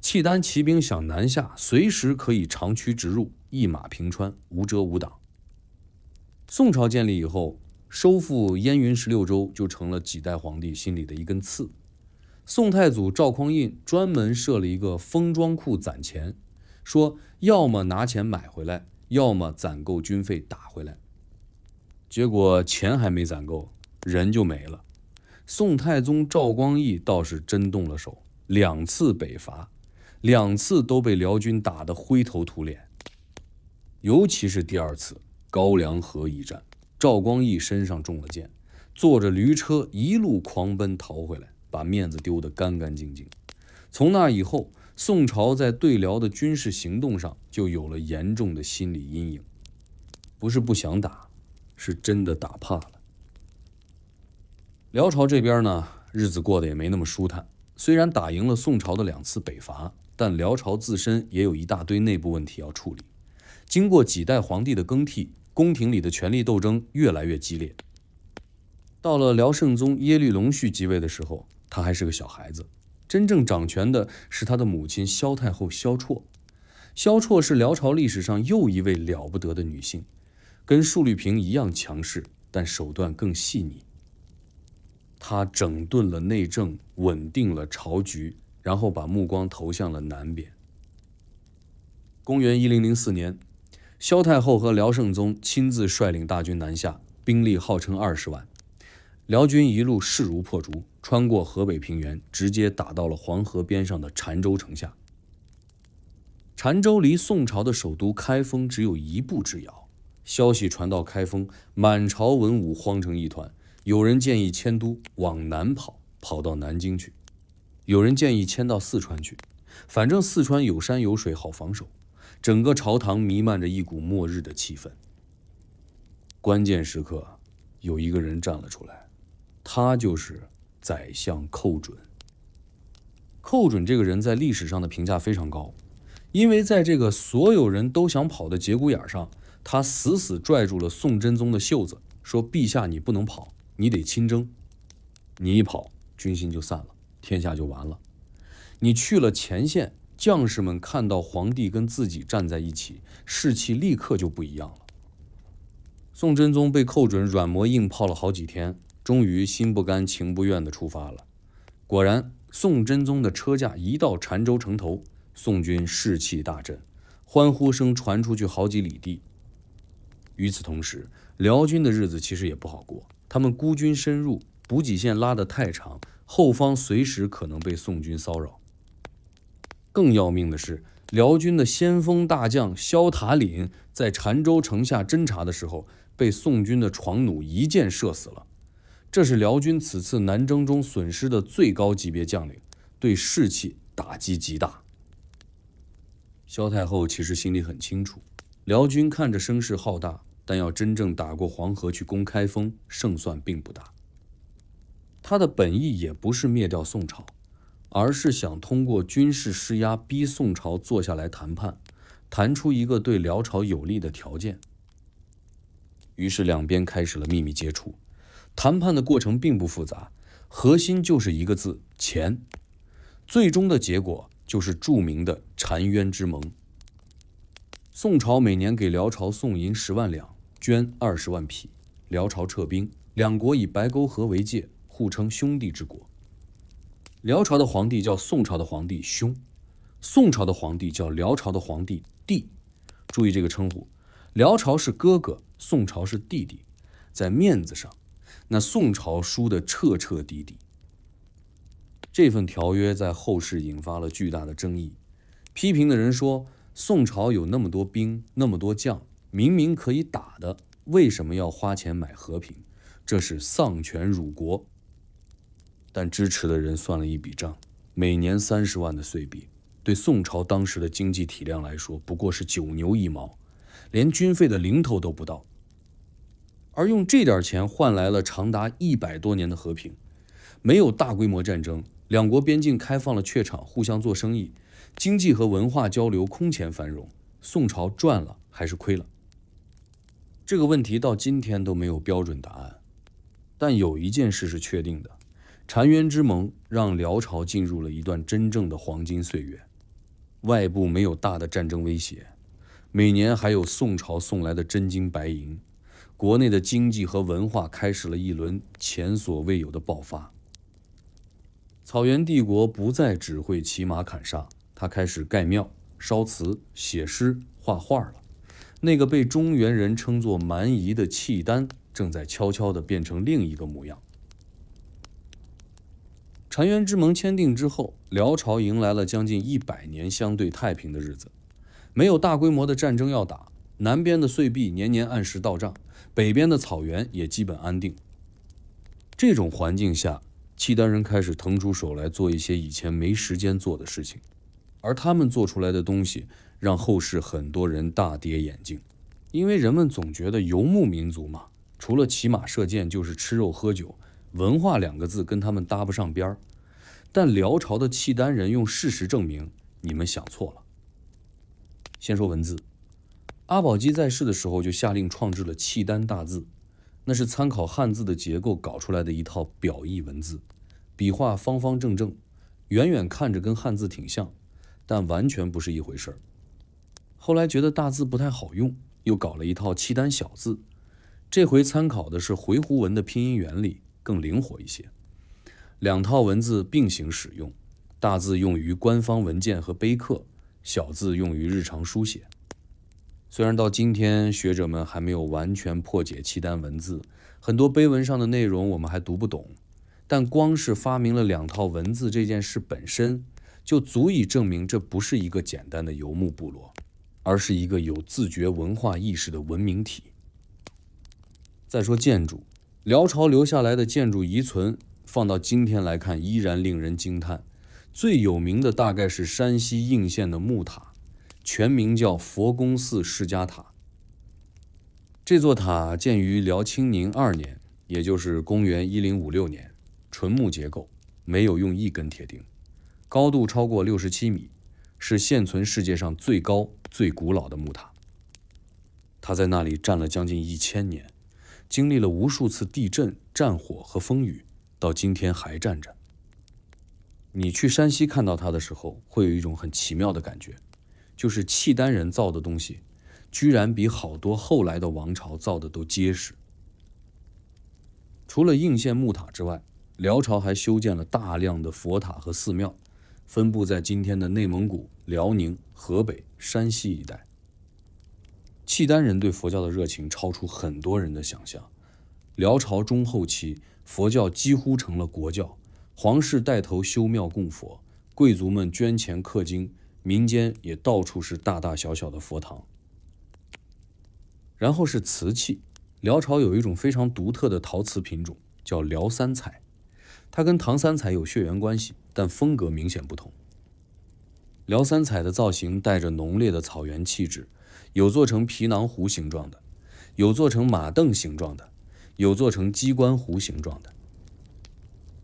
契丹骑兵想南下，随时可以长驱直入，一马平川，无遮无挡。宋朝建立以后，收复燕云16州就成了几代皇帝心里的一根刺。宋太祖赵匡胤专门设了一个封装库攒钱，说要么拿钱买回来，要么攒够军费打回来。结果钱还没攒够，人就没了。宋太宗赵光义倒是真动了手，2次北伐，2次都被辽军打得灰头土脸。尤其是第2次高梁河一战，赵光义身上中了箭，坐着驴车一路狂奔逃回来，把面子丢得干干净净。从那以后，宋朝在对辽的军事行动上就有了严重的心理阴影，不是不想打，是真的打怕了。辽朝这边呢，日子过得也没那么舒坦。虽然打赢了宋朝的2次北伐，但辽朝自身也有一大堆内部问题要处理。经过几代皇帝的更替，宫廷里的权力斗争越来越激烈。到了辽圣宗耶律隆绪即位的时候，他还是个小孩子，真正掌权的是他的母亲萧太后萧绰。萧绰是辽朝历史上又一位了不得的女性，跟述律平一样强势，但手段更细腻。她整顿了内政，稳定了朝局，然后把目光投向了南边。公元1004年，萧太后和辽圣宗亲自率领大军南下，兵力号称20万。辽军一路势如破竹，穿过河北平原，直接打到了黄河边上的澶州城下。澶州离宋朝的首都开封只有1步之遥。消息传到开封，满朝文武慌成一团。有人建议迁都往南跑，跑到南京去；有人建议迁到四川去，反正四川有山有水，好防守。整个朝堂弥漫着一股末日的气氛。关键时刻，有一个人站了出来，他就是宰相寇准。寇准这个人在历史上的评价非常高，因为在这个所有人都想跑的节骨眼上，他死死拽住了宋真宗的袖子，说：“陛下，你不能跑。你得亲征，你一跑，军心就散了，天下就完了。你去了前线，将士们看到皇帝跟自己站在一起，士气立刻就不一样了。”宋真宗被寇准软磨硬泡了好几天，终于心不甘情不愿地出发了。果然，宋真宗的车驾一到澶州城头，宋军士气大振，欢呼声传出去好几里地。与此同时，辽军的日子其实也不好过。他们孤军深入，补给线拉得太长，后方随时可能被宋军骚扰。更要命的是，辽军的先锋大将萧塔凛在澶州城下侦察的时候，被宋军的床弩一箭射死了。这是辽军此次南征中损失的最高级别将领，对士气打击极大。萧太后其实心里很清楚，辽军看着声势浩大，但要真正打过黄河去攻开封，胜算并不大。他的本意也不是灭掉宋朝，而是想通过军事施压逼宋朝坐下来谈判，谈出一个对辽朝有利的条件。于是两边开始了秘密接触。谈判的过程并不复杂，核心就是一个字：钱。最终的结果就是著名的澶渊之盟。宋朝每年给辽朝送银10万两，绢20万匹，辽朝撤兵，两国以白沟河为界，互称兄弟之国。辽朝的皇帝叫宋朝的皇帝兄，宋朝的皇帝叫辽朝的皇帝弟。注意这个称呼，辽朝是哥哥，宋朝是弟弟。在面子上，那宋朝输得彻彻底底。这份条约在后世引发了巨大的争议。批评的人说，宋朝有那么多兵，那么多将，明明可以打的，为什么要花钱买和平？这是丧权辱国。但支持的人算了一笔账，每年30万的岁币，对宋朝当时的经济体量来说，不过是9牛1毛，连军费的零头都不到。而用这点钱换来了长达100多年的和平，没有大规模战争，两国边境开放了榷场，互相做生意，经济和文化交流空前繁荣。宋朝赚了还是亏了？这个问题到今天都没有标准答案。但有一件事是确定的，澶渊之盟让辽朝进入了一段真正的黄金岁月。外部没有大的战争威胁，每年还有宋朝送来的真金白银，国内的经济和文化开始了一轮前所未有的爆发。草原帝国不再只会骑马砍杀，他开始盖庙、烧祠、写诗、画画了。那个被中原人称作蛮夷的契丹，正在悄悄地变成另一个模样。澶渊之盟签订之后，辽朝迎来了将近100年相对太平的日子，没有大规模的战争要打，南边的岁币年年按时到账，北边的草原也基本安定。这种环境下，契丹人开始腾出手来做一些以前没时间做的事情，而他们做出来的东西让后世很多人大跌眼镜。因为人们总觉得游牧民族嘛，除了骑马射箭就是吃肉喝酒，文化2个字跟他们搭不上边儿。但辽朝的契丹人用事实证明，你们想错了。先说文字，阿保机在世的时候就下令创制了契丹大字，那是参考汉字的结构搞出来的一套表意文字，笔画方方正正，远远看着跟汉字挺像，但完全不是一回事儿。后来觉得大字不太好用，又搞了一套契丹小字，这回参考的是回鹘文的拼音原理，更灵活一些。2套文字并行使用，大字用于官方文件和碑刻，小字用于日常书写。虽然到今天学者们还没有完全破解契丹文字，很多碑文上的内容我们还读不懂，但光是发明了2套文字这件事本身，就足以证明这不是一个简单的游牧部落，而是一个有自觉文化意识的文明体。再说建筑，辽朝留下来的建筑遗存放到今天来看依然令人惊叹。最有名的大概是山西应县的木塔，全名叫佛宫寺释迦塔。这座塔建于辽清宁2年，也就是公元1056年，纯木结构，没有用1根铁钉，高度超过67米，是现存世界上最高最古老的木塔。它在那里站了将近1000年，经历了无数次地震、战火和风雨，到今天还站着。你去山西看到它的时候，会有一种很奇妙的感觉，就是契丹人造的东西，居然比好多后来的王朝造的都结实。除了应县木塔之外，辽朝还修建了大量的佛塔和寺庙，分布在今天的内蒙古、辽宁、河北、山西一带。契丹人对佛教的热情超出很多人的想象。辽朝中后期，佛教几乎成了国教，皇室带头修庙供佛，贵族们捐钱刻经，民间也到处是大大小小的佛堂。然后是瓷器，辽朝有一种非常独特的陶瓷品种，叫辽三彩，它跟唐三彩有血缘关系，但风格明显不同。辽三彩的造型带着浓烈的草原气质，有做成皮囊壶形状的，有做成马镫形状的，有做成鸡冠壶形状的。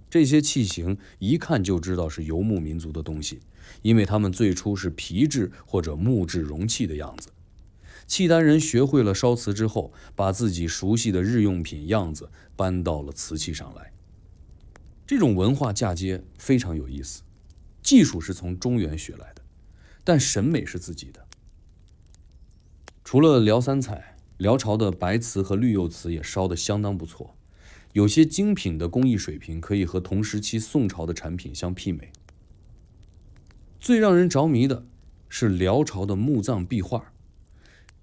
这些器型一看就知道是游牧民族的东西，因为它们最初是皮质或者木质容器的样子。契丹人学会了烧瓷之后，把自己熟悉的日用品样子搬到了瓷器上来。这种文化嫁接非常有意思，技术是从中原学来的，但审美是自己的。除了辽三彩，辽朝的白瓷和绿釉瓷也烧得相当不错，有些精品的工艺水平可以和同时期宋朝的产品相媲美。最让人着迷的是辽朝的墓葬壁画，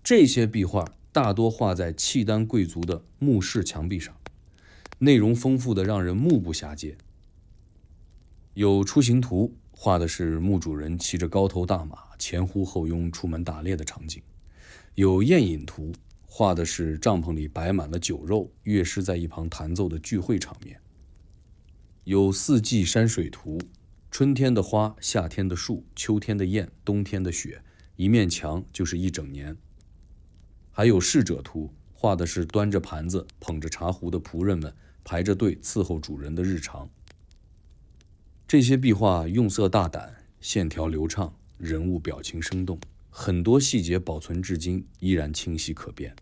这些壁画大多画在契丹贵族的墓室墙壁上，内容丰富的让人目不暇接。有出行图，画的是墓主人骑着高头大马前呼后拥出门打猎的场景；有宴饮图，画的是帐篷里摆满了酒肉，乐师在一旁弹奏的聚会场面；有四季山水图，春天的花，夏天的树，秋天的雁，冬天的雪，一面墙就是一整年；还有侍者图，画的是端着盘子捧着茶壶的仆人们排着队伺候主人的日常。这些壁画用色大胆，线条流畅，人物表情生动，很多细节保存至今依然清晰可辨。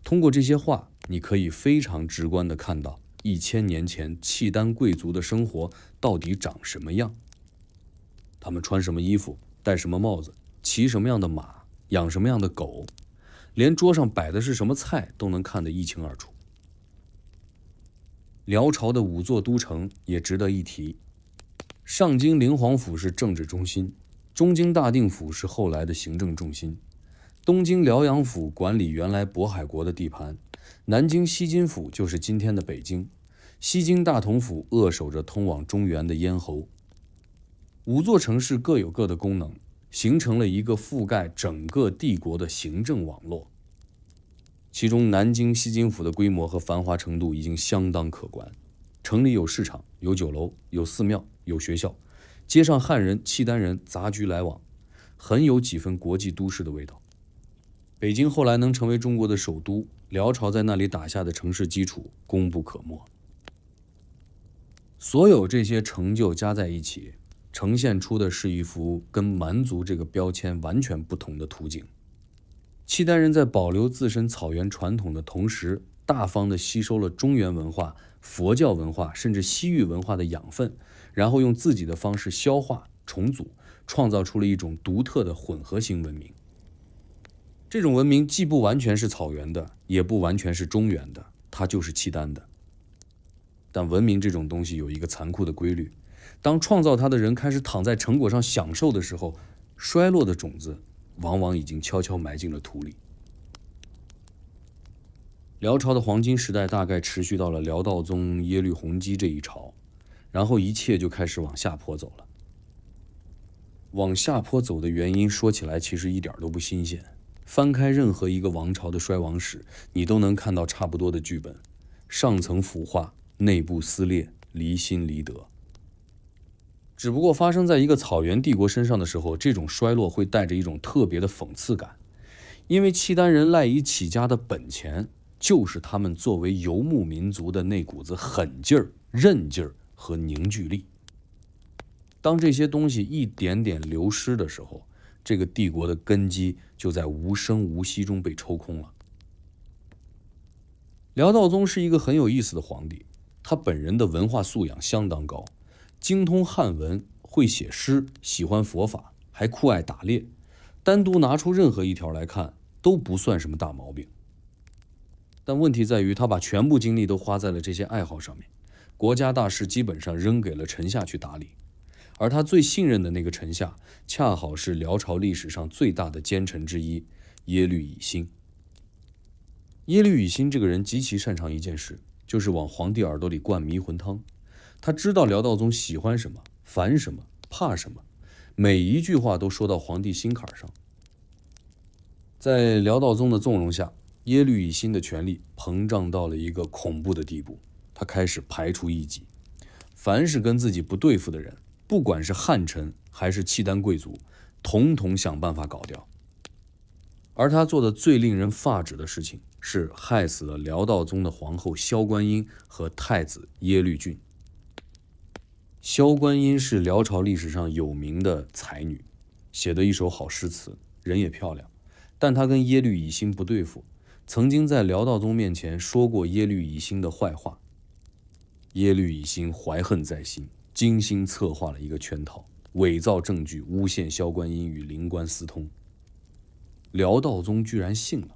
通过这些画，你可以非常直观地看到1000年前契丹贵族的生活到底长什么样。他们穿什么衣服，戴什么帽子，骑什么样的马，养什么样的狗，连桌上摆的是什么菜都能看得一清二楚。辽朝的5座都城也值得一提。上京灵皇府是政治中心，中京大定府是后来的行政重心，东京辽阳府管理原来渤海国的地盘，南京西津府就是今天的北京，西京大同府扼守着通往中原的咽喉。5座城市各有各的功能，形成了一个覆盖整个帝国的行政网络。其中南京西津府的规模和繁华程度已经相当可观，城里有市场，有酒楼，有寺庙，有学校，街上汉人、契丹人杂居来往，很有几分国际都市的味道。北京后来能成为中国的首都，辽朝在那里打下的城市基础功不可没。所有这些成就加在一起，呈现出的是一幅跟蛮族这个标签完全不同的图景。契丹人在保留自身草原传统的同时，大方地吸收了中原文化、佛教文化甚至西域文化的养分，然后用自己的方式消化重组，创造出了一种独特的混合型文明。这种文明既不完全是草原的，也不完全是中原的，它就是契丹的。但文明这种东西有一个残酷的规律，当创造它的人开始躺在成果上享受的时候，衰落的种子往往已经悄悄埋进了土里。辽朝的黄金时代大概持续到了辽道宗耶律洪基这一朝，然后一切就开始往下坡走了。往下坡走的原因说起来其实一点都不新鲜，翻开任何一个王朝的衰亡史，你都能看到差不多的剧本：上层腐化，内部撕裂，离心离德。只不过发生在一个草原帝国身上的时候，这种衰落会带着一种特别的讽刺感，因为契丹人赖以起家的本钱，就是他们作为游牧民族的那股子狠劲儿、韧劲儿和凝聚力。当这些东西一点点流失的时候，这个帝国的根基就在无声无息中被抽空了。辽道宗是一个很有意思的皇帝，他本人的文化素养相当高，精通汉文，会写诗，喜欢佛法，还酷爱打猎。单独拿出任何一条来看，都不算什么大毛病。但问题在于，他把全部精力都花在了这些爱好上面，国家大事基本上扔给了臣下去打理。而他最信任的那个臣下，恰好是辽朝历史上最大的奸臣之一耶律乙辛。耶律乙辛这个人极其擅长一件事，就是往皇帝耳朵里灌迷魂汤。他知道辽道宗喜欢什么，烦什么，怕什么，每一句话都说到皇帝心坎上。在辽道宗的纵容下，耶律乙辛的权力膨胀到了一个恐怖的地步，他开始排除异己，凡是跟自己不对付的人，不管是汉臣还是契丹贵族，统统想办法搞掉。而他做的最令人发指的事情，是害死了辽道宗的皇后萧观音和太子耶律俊。萧观音是辽朝历史上有名的才女，写的一手好诗词，人也漂亮，但她跟耶律乙辛不对付，曾经在辽道宗面前说过耶律乙辛的坏话。耶律乙辛怀恨在心，精心策划了一个圈套，伪造证据，诬陷萧观音与灵官私通。辽道宗居然信了，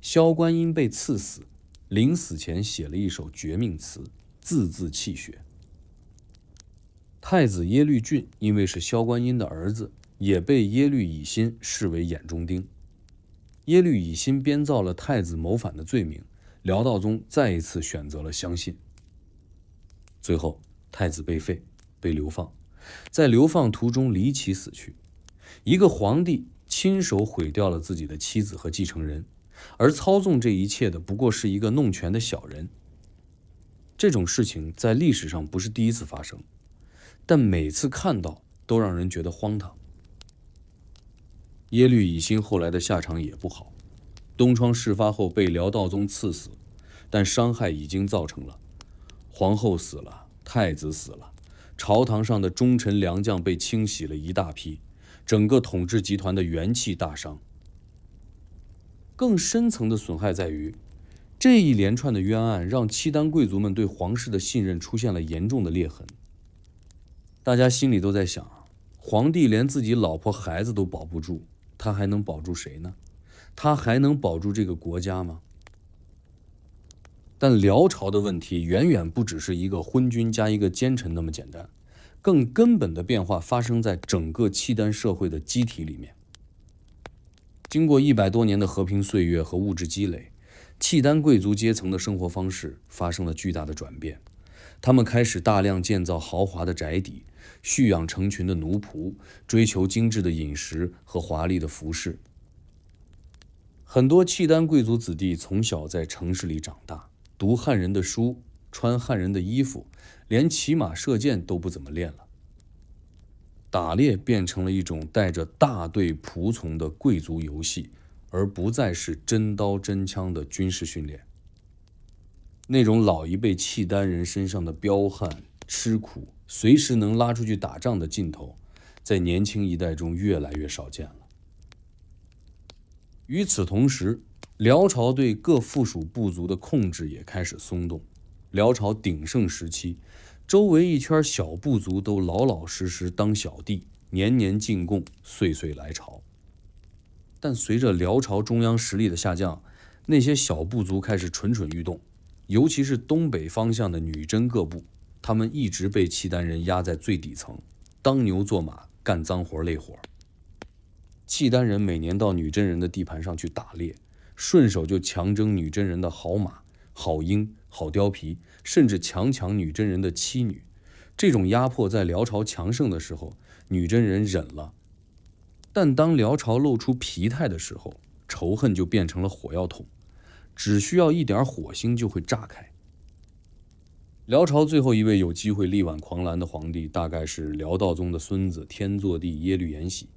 萧观音被赐死，临死前写了一首绝命词，字字泣血。太子耶律俊因为是萧观音的儿子，也被耶律乙辛视为眼中钉。耶律乙辛编造了太子谋反的罪名，辽道宗再一次选择了相信。最后太子被废，被流放，在流放途中离奇死去。一个皇帝亲手毁掉了自己的妻子和继承人，而操纵这一切的不过是一个弄权的小人。这种事情在历史上不是第一次发生，但每次看到都让人觉得荒唐。耶律乙辛后来的下场也不好，东窗事发后被辽道宗赐死，但伤害已经造成了，皇后死了，太子死了，朝堂上的忠臣良将被清洗了一大批，整个统治集团的元气大伤。更深层的损害在于，这一连串的冤案让契丹贵族们对皇室的信任出现了严重的裂痕。大家心里都在想，皇帝连自己老婆孩子都保不住，他还能保住谁呢？他还能保住这个国家吗？但辽朝的问题远远不只是一个昏君加一个奸臣那么简单，更根本的变化发生在整个契丹社会的机体里面。经过100多年的和平岁月和物质积累，契丹贵族阶层的生活方式发生了巨大的转变。他们开始大量建造豪华的宅邸，蓄养成群的奴仆，追求精致的饮食和华丽的服饰。很多契丹贵族子弟从小在城市里长大，读汉人的书，穿汉人的衣服，连骑马射箭都不怎么练了。打猎变成了一种带着大队仆从的贵族游戏，而不再是真刀真枪的军事训练。那种老一辈契丹人身上的彪悍、吃苦，随时能拉出去打仗的劲头，在年轻一代中越来越少见了。与此同时，辽朝对各附属部族的控制也开始松动。辽朝鼎盛时期，周围一圈小部族都老老实实当小弟，年年进贡，岁岁来朝。但随着辽朝中央实力的下降，那些小部族开始蠢蠢欲动，尤其是东北方向的女真各部，他们一直被契丹人压在最底层，当牛做马，干脏活累活。契丹人每年到女真人的地盘上去打猎，顺手就强征女真人的好马、好鹰、好貂皮，甚至强抢女真人的妻女。这种压迫在辽朝强盛的时候，女真人忍了，但当辽朝露出疲态的时候，仇恨就变成了火药桶，只需要一点火星就会炸开。辽朝最后一位有机会力挽狂澜的皇帝，大概是辽道宗的孙子天祚帝耶律延禧。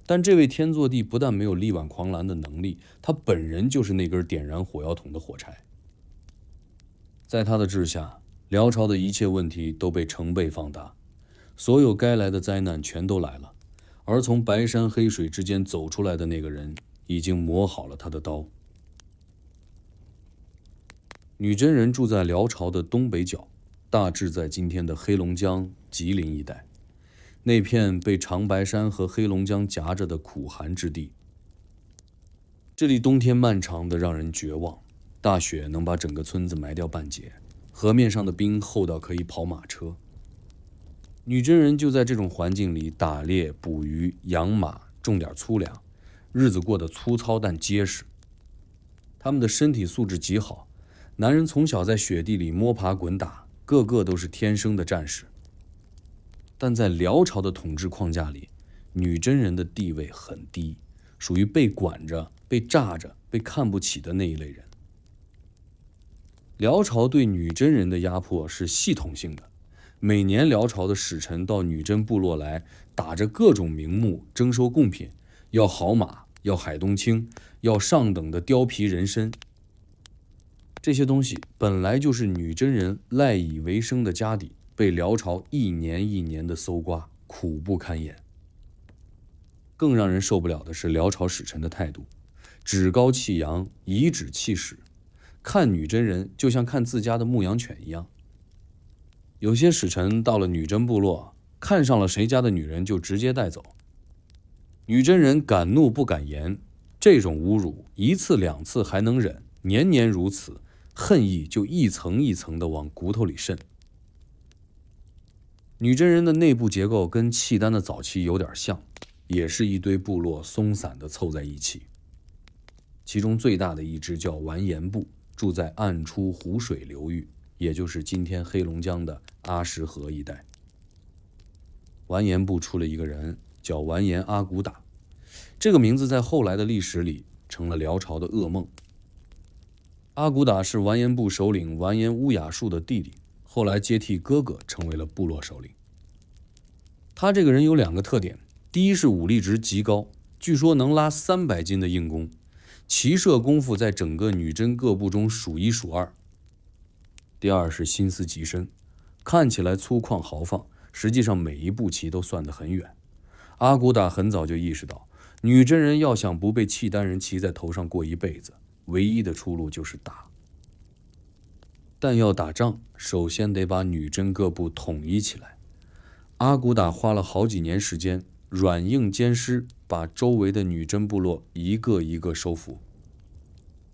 但这位天祚帝不但没有力挽狂澜的能力，他本人就是那根点燃火药桶的火柴。在他的治下，辽朝的一切问题都被成倍放大，所有该来的灾难全都来了。而从白山黑水之间走出来的那个人，已经磨好了他的刀。女真人住在辽朝的东北角，大致在今天的黑龙江、吉林一带，那片被长白山和黑龙江夹着的苦寒之地。这里冬天漫长的让人绝望，大雪能把整个村子埋掉半截，河面上的冰厚到可以跑马车。女真人就在这种环境里打猎、捕鱼、养马，种点粗粮，日子过得粗糙但结实。他们的身体素质极好，男人从小在雪地里摸爬滚打，个个都是天生的战士。但在辽朝的统治框架里，女真人的地位很低，属于被管着、被炸着、被看不起的那一类人。辽朝对女真人的压迫是系统性的，每年辽朝的使臣到女真部落来，打着各种名目征收贡品，要好马，要海东青，要上等的貂皮人参。这些东西本来就是女真人赖以为生的家底，被辽朝一年一年的搜刮，苦不堪言。更让人受不了的是辽朝使臣的态度，趾高气扬，颐指气使，看女真人就像看自家的牧羊犬一样。有些使臣到了女真部落，看上了谁家的女人就直接带走。女真人敢怒不敢言，这种侮辱一次两次还能忍，年年如此，恨意就一层一层的往骨头里渗。女真人的内部结构跟契丹的早期有点像，也是一堆部落松散的凑在一起。其中最大的一支叫完颜部，住在暗出湖水流域，也就是今天黑龙江的阿什河一带。完颜部出了一个人，叫完颜阿骨打，这个名字在后来的历史里成了辽朝的噩梦。阿骨打是完颜部首领完颜乌雅术的弟弟，后来接替哥哥成为了部落首领。他这个人有两个特点，第一是武力值极高，据说能拉300斤的硬弓，骑射功夫在整个女真各部中数一数二。第二是心思极深，看起来粗犷豪放，实际上每一步棋都算得很远。阿骨打很早就意识到，女真人要想不被契丹人骑在头上过一辈子，唯一的出路就是打。但要打仗，首先得把女真各部统一起来。阿骨打花了好几年时间，软硬兼施，把周围的女真部落一个一个收服。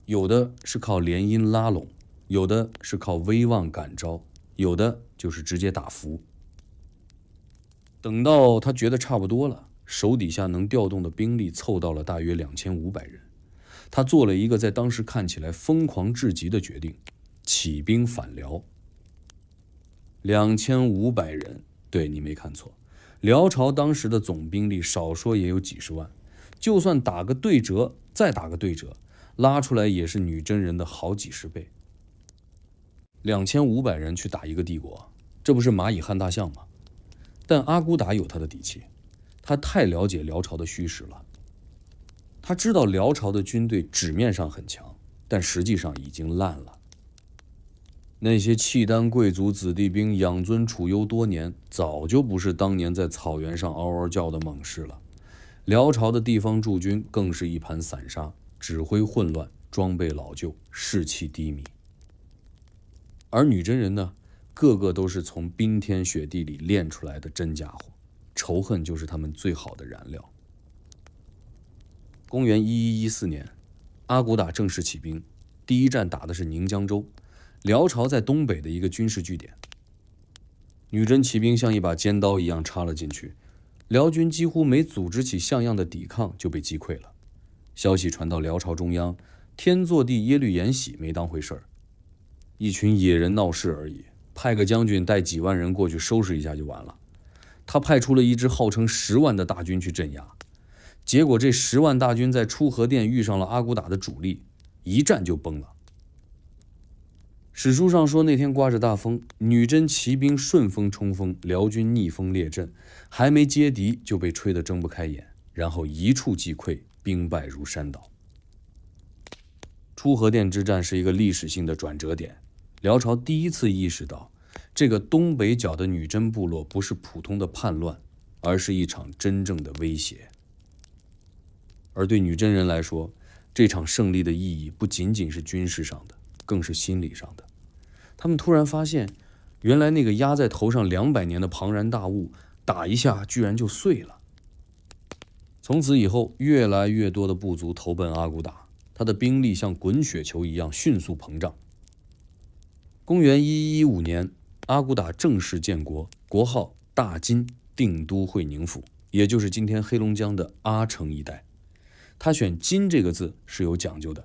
有的是靠联姻拉拢，有的是靠威望感召，有的就是直接打服。等到他觉得差不多了，手底下能调动的兵力凑到了大约2500人，他做了一个在当时看起来疯狂至极的决定，起兵反辽。2500人，对，你没看错，辽朝当时的总兵力少说也有几十万，就算打个对折，再打个对折，拉出来也是女真人的好几十倍。2500人去打一个帝国，这不是蚂蚁撼大象吗？但阿骨打有他的底气，他太了解辽朝的虚实了。他知道辽朝的军队纸面上很强，但实际上已经烂了。那些契丹贵族子弟兵养尊处优多年，早就不是当年在草原上嗷嗷叫的猛士了。辽朝的地方驻军更是一盘散沙，指挥混乱，装备老旧，士气低迷。而女真人呢，个个都是从冰天雪地里练出来的真家伙，仇恨就是他们最好的燃料。公元1114年，阿骨打正式起兵，第一战打的是宁江州，辽朝在东北的一个军事据点。女真骑兵像一把尖刀一样插了进去，辽军几乎没组织起像样的抵抗就被击溃了。消息传到辽朝中央，天祚帝耶律延禧没当回事儿，一群野人闹事而已，派个将军带几万人过去收拾一下就完了。他派出了一支号称10万的大军去镇压，结果这10万大军在出河店遇上了阿骨打的主力，一战就崩了。史书上说那天刮着大风，女真骑兵顺风冲锋，辽军逆风列阵，还没接敌就被吹得睁不开眼，然后一触即溃，兵败如山倒。出河店之战是一个历史性的转折点，辽朝第一次意识到，这个东北角的女真部落不是普通的叛乱，而是一场真正的威胁。而对女真人来说，这场胜利的意义不仅仅是军事上的，更是心理上的。他们突然发现，原来那个压在头上200年的庞然大物，打一下居然就碎了。从此以后，越来越多的部族投奔阿骨打，他的兵力像滚雪球一样迅速膨胀。公元1115年，阿骨打正式建国，国号大金，定都会宁府，也就是今天黑龙江的阿城一带。他选金这个字是有讲究的。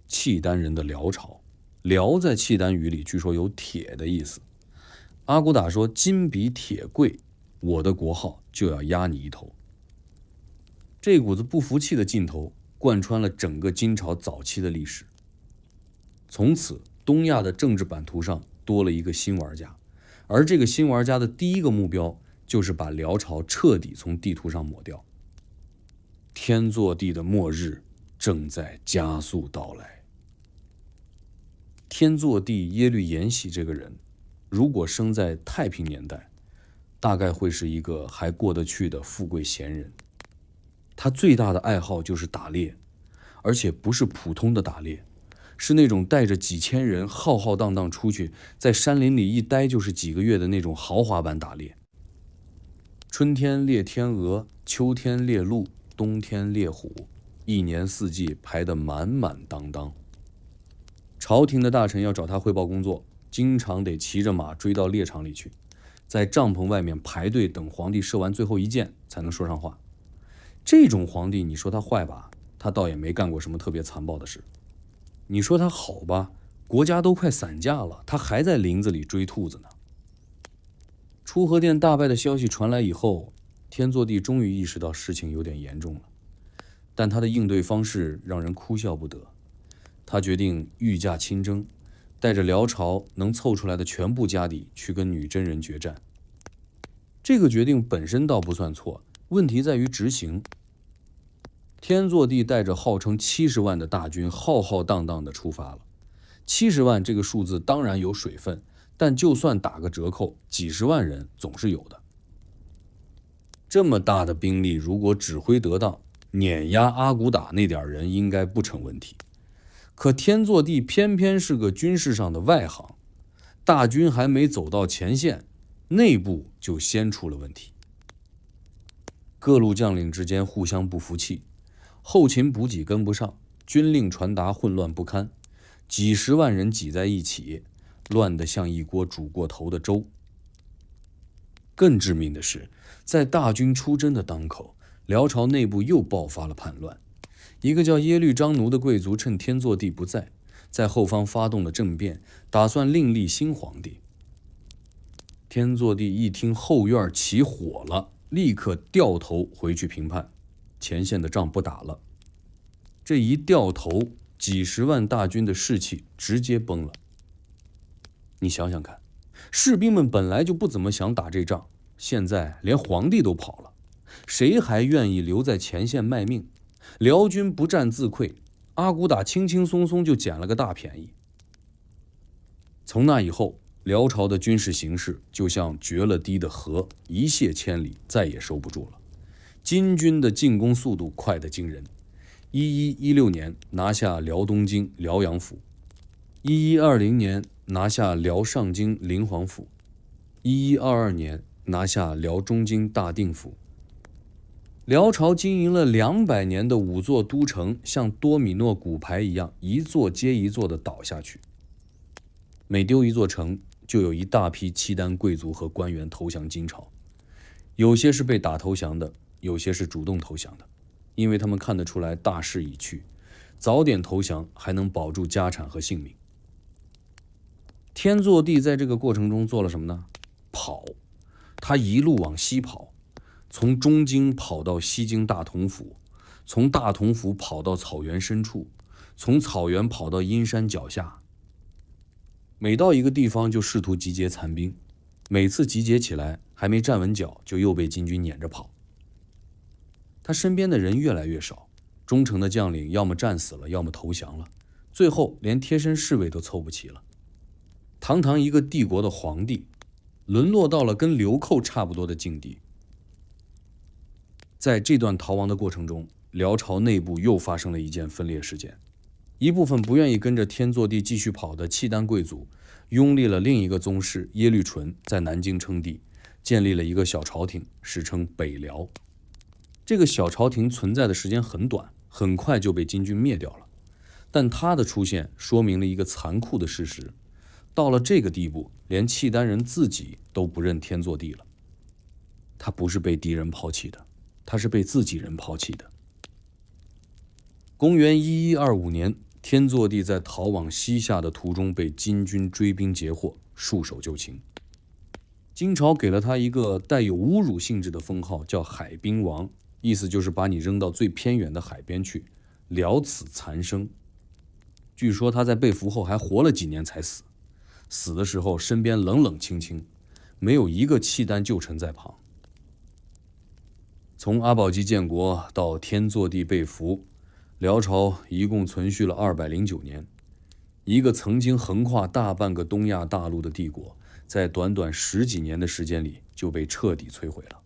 契丹人的辽朝，辽在契丹语里据说有铁的意思。阿骨打说金比铁贵，我的国号就要压你一头。这股子不服气的劲头贯穿了整个金朝早期的历史。从此，东亚的政治版图上多了一个新玩家，而这个新玩家的第一个目标就是把辽朝彻底从地图上抹掉。天祚帝的末日正在加速到来。天祚帝耶律延禧这个人，如果生在太平年代，大概会是一个还过得去的富贵闲人。他最大的爱好就是打猎，而且不是普通的打猎，是那种带着几千人浩浩荡荡出去，在山林里一待就是几个月的那种豪华版打猎。春天猎天鹅，秋天猎鹿，冬天猎虎，一年四季排得满满当当。朝廷的大臣要找他汇报工作，经常得骑着马追到猎场里去，在帐篷外面排队等皇帝射完最后一箭才能说上话。这种皇帝，你说他坏吧，他倒也没干过什么特别残暴的事；你说他好吧，国家都快散架了，他还在林子里追兔子呢。出河店大败的消息传来以后，天祚帝终于意识到事情有点严重了，但他的应对方式让人哭笑不得。他决定御驾亲征，带着辽朝能凑出来的全部家底去跟女真人决战。这个决定本身倒不算错，问题在于执行。天祚帝带着号称70万的大军浩浩荡荡地出发了。70万这个数字当然有水分，但就算打个折扣，几十万人总是有的。这么大的兵力，如果指挥得当，碾压阿骨打那点人应该不成问题。可天祚帝偏偏是个军事上的外行，大军还没走到前线，内部就先出了问题。各路将领之间互相不服气，后勤补给跟不上，军令传达混乱不堪，几十万人挤在一起，乱得像一锅煮过头的粥。更致命的是，在大军出征的当口，辽朝内部又爆发了叛乱。一个叫耶律章奴的贵族趁天祚帝不在，在后方发动了政变，打算另立新皇帝。天祚帝一听后院起火了，立刻掉头回去平叛，前线的仗不打了。这一掉头，几十万大军的士气直接崩了。你想想看，士兵们本来就不怎么想打这仗，现在连皇帝都跑了，谁还愿意留在前线卖命？辽军不战自溃，阿骨打轻轻松松就捡了个大便宜。从那以后，辽朝的军事形势就像决了堤的河，一泻千里，再也收不住了。金军的进攻速度快得惊人，1116年拿下辽东京、辽阳府，1120年拿下辽上京、灵皇府，1122年拿下辽中京、大定府。辽朝经营了200年的5座都城，像多米诺骨牌一样，一座接一座的倒下去。每丢一座城，就有一大批契丹贵族和官员投降金朝，有些是被打投降的，有些是主动投降的，因为他们看得出来大势已去，早点投降还能保住家产和性命。天祚帝在这个过程中做了什么呢？跑，他一路往西跑，从中京跑到西京大同府，从大同府跑到草原深处，从草原跑到阴山脚下。每到一个地方就试图集结残兵，每次集结起来还没站稳脚，就又被金军撵着跑。他身边的人越来越少，忠诚的将领要么战死了，要么投降了，最后连贴身侍卫都凑不齐了。堂堂一个帝国的皇帝，沦落到了跟流寇差不多的境地。在这段逃亡的过程中，辽朝内部又发生了一件分裂事件。一部分不愿意跟着天祚帝继续跑的契丹贵族，拥立了另一个宗室耶律纯，在南京称帝，建立了一个小朝廷，史称北辽。这个小朝廷存在的时间很短，很快就被金军灭掉了。但它的出现说明了一个残酷的事实，到了这个地步，连契丹人自己都不认天祚帝了。他不是被敌人抛弃的，他是被自己人抛弃的。公元1125年，天祚帝在逃往西夏的途中被金军追兵截获，束手就擒。金朝给了他一个带有侮辱性质的封号，叫海滨王，意思就是把你扔到最偏远的海边去，了此残生。据说他在被俘后还活了几年才死，死的时候身边冷冷清清，没有一个契丹旧臣在旁。从阿保机建国到天祚帝被俘，辽朝一共存续了209年，一个曾经横跨大半个东亚大陆的帝国，在短短10几年的时间里就被彻底摧毁了。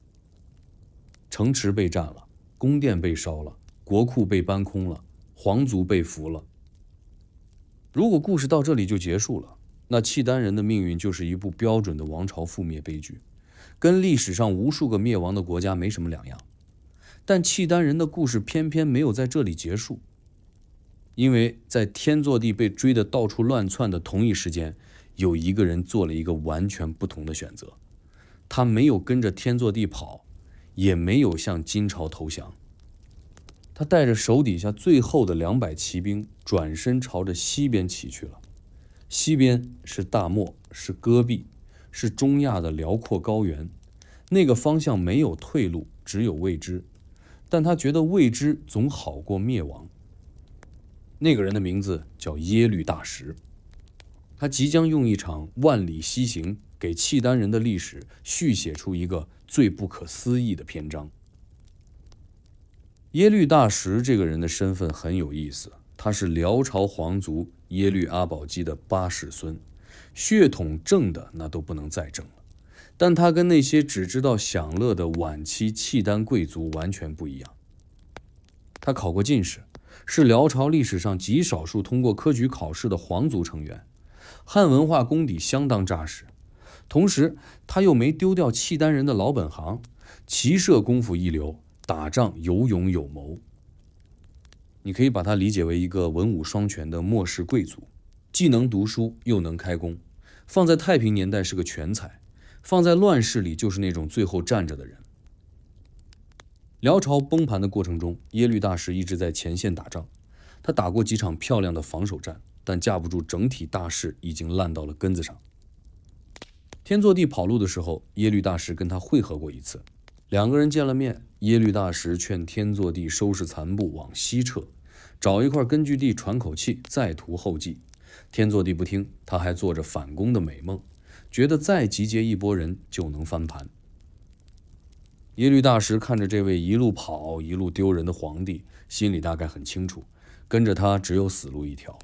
城池被占了，宫殿被烧了，国库被搬空了，皇族被俘了。如果故事到这里就结束了，那契丹人的命运就是一部标准的王朝覆灭悲剧，跟历史上无数个灭亡的国家没什么两样。但契丹人的故事偏偏没有在这里结束，因为在天祚帝被追得到处乱窜的同一时间，有一个人做了一个完全不同的选择。他没有跟着天祚帝跑，也没有向金朝投降，他带着手底下最后的200骑兵，转身朝着西边骑去了。西边是大漠，是戈壁，是中亚的辽阔高原，那个方向没有退路，只有未知。但他觉得未知总好过灭亡。那个人的名字叫耶律大石，他即将用一场万里西行，给契丹人的历史续写出一个最不可思议的篇章。耶律大石这个人的身份很有意思，他是辽朝皇族耶律阿保机的8世孙，血统正的那都不能再正了。但他跟那些只知道享乐的晚期契丹贵族完全不一样。他考过进士，是辽朝历史上极少数通过科举考试的皇族成员，汉文化功底相当扎实。同时，他又没丢掉契丹人的老本行，骑射功夫一流，打仗有勇有谋。你可以把他理解为一个文武双全的末世贵族，既能读书又能开弓，放在太平年代是个全才，放在乱世里就是那种最后站着的人。辽朝崩盘的过程中，耶律大石一直在前线打仗，他打过几场漂亮的防守战，但架不住整体大势已经烂到了根子上。天祚帝跑路的时候，耶律大石跟他会合过一次，2个人见了面，耶律大石劝天祚帝收拾残部往西撤，找一块根据地喘口气，再图后继。天作地不听，他还做着反攻的美梦，觉得再集结一拨人就能翻盘。耶律大石看着这位一路跑一路丢人的皇帝，心里大概很清楚，跟着他只有死路一条。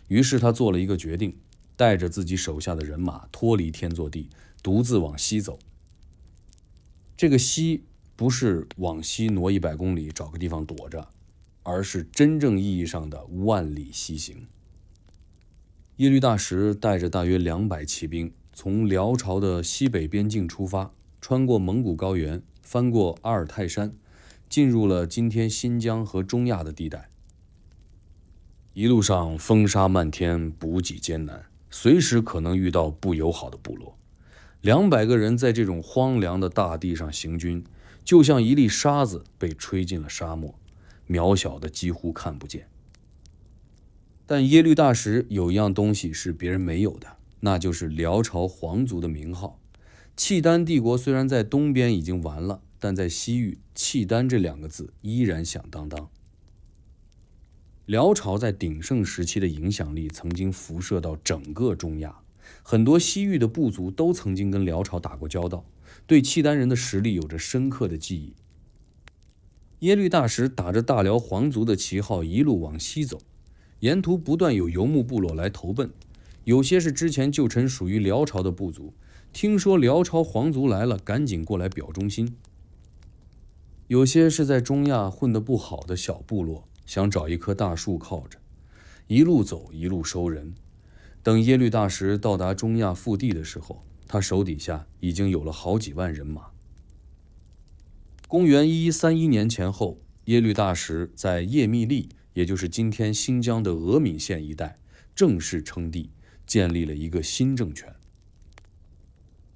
于是他做了一个决定，带着自己手下的人马脱离天作地，独自往西走。这个西不是往西挪100公里找个地方躲着，而是真正意义上的万里西行。耶律大石带着大约200骑兵，从辽朝的西北边境出发，穿过蒙古高原，翻过阿尔泰山，进入了今天新疆和中亚的地带。一路上风沙漫天，补给艰难，随时可能遇到不友好的部落。200个人在这种荒凉的大地上行军，就像一粒沙子被吹进了沙漠，渺小的几乎看不见。但耶律大石有一样东西是别人没有的，那就是辽朝皇族的名号。契丹帝国虽然在东边已经完了，但在西域，契丹这2个字依然响当当。辽朝在鼎盛时期的影响力曾经辐射到整个中亚，很多西域的部族都曾经跟辽朝打过交道，对契丹人的实力有着深刻的记忆。耶律大石打着大辽皇族的旗号一路往西走，沿途不断有游牧部落来投奔，有些是之前就曾属于辽朝的部族，听说辽朝皇族来了，赶紧过来表忠心。有些是在中亚混得不好的小部落，想找一棵大树靠着，一路走一路收人。等耶律大石到达中亚腹地的时候，他手底下已经有了好几万人马。公元1131年前后，耶律大石在叶密利，也就是今天新疆的峨敏县一带，正式称帝，建立了一个新政权。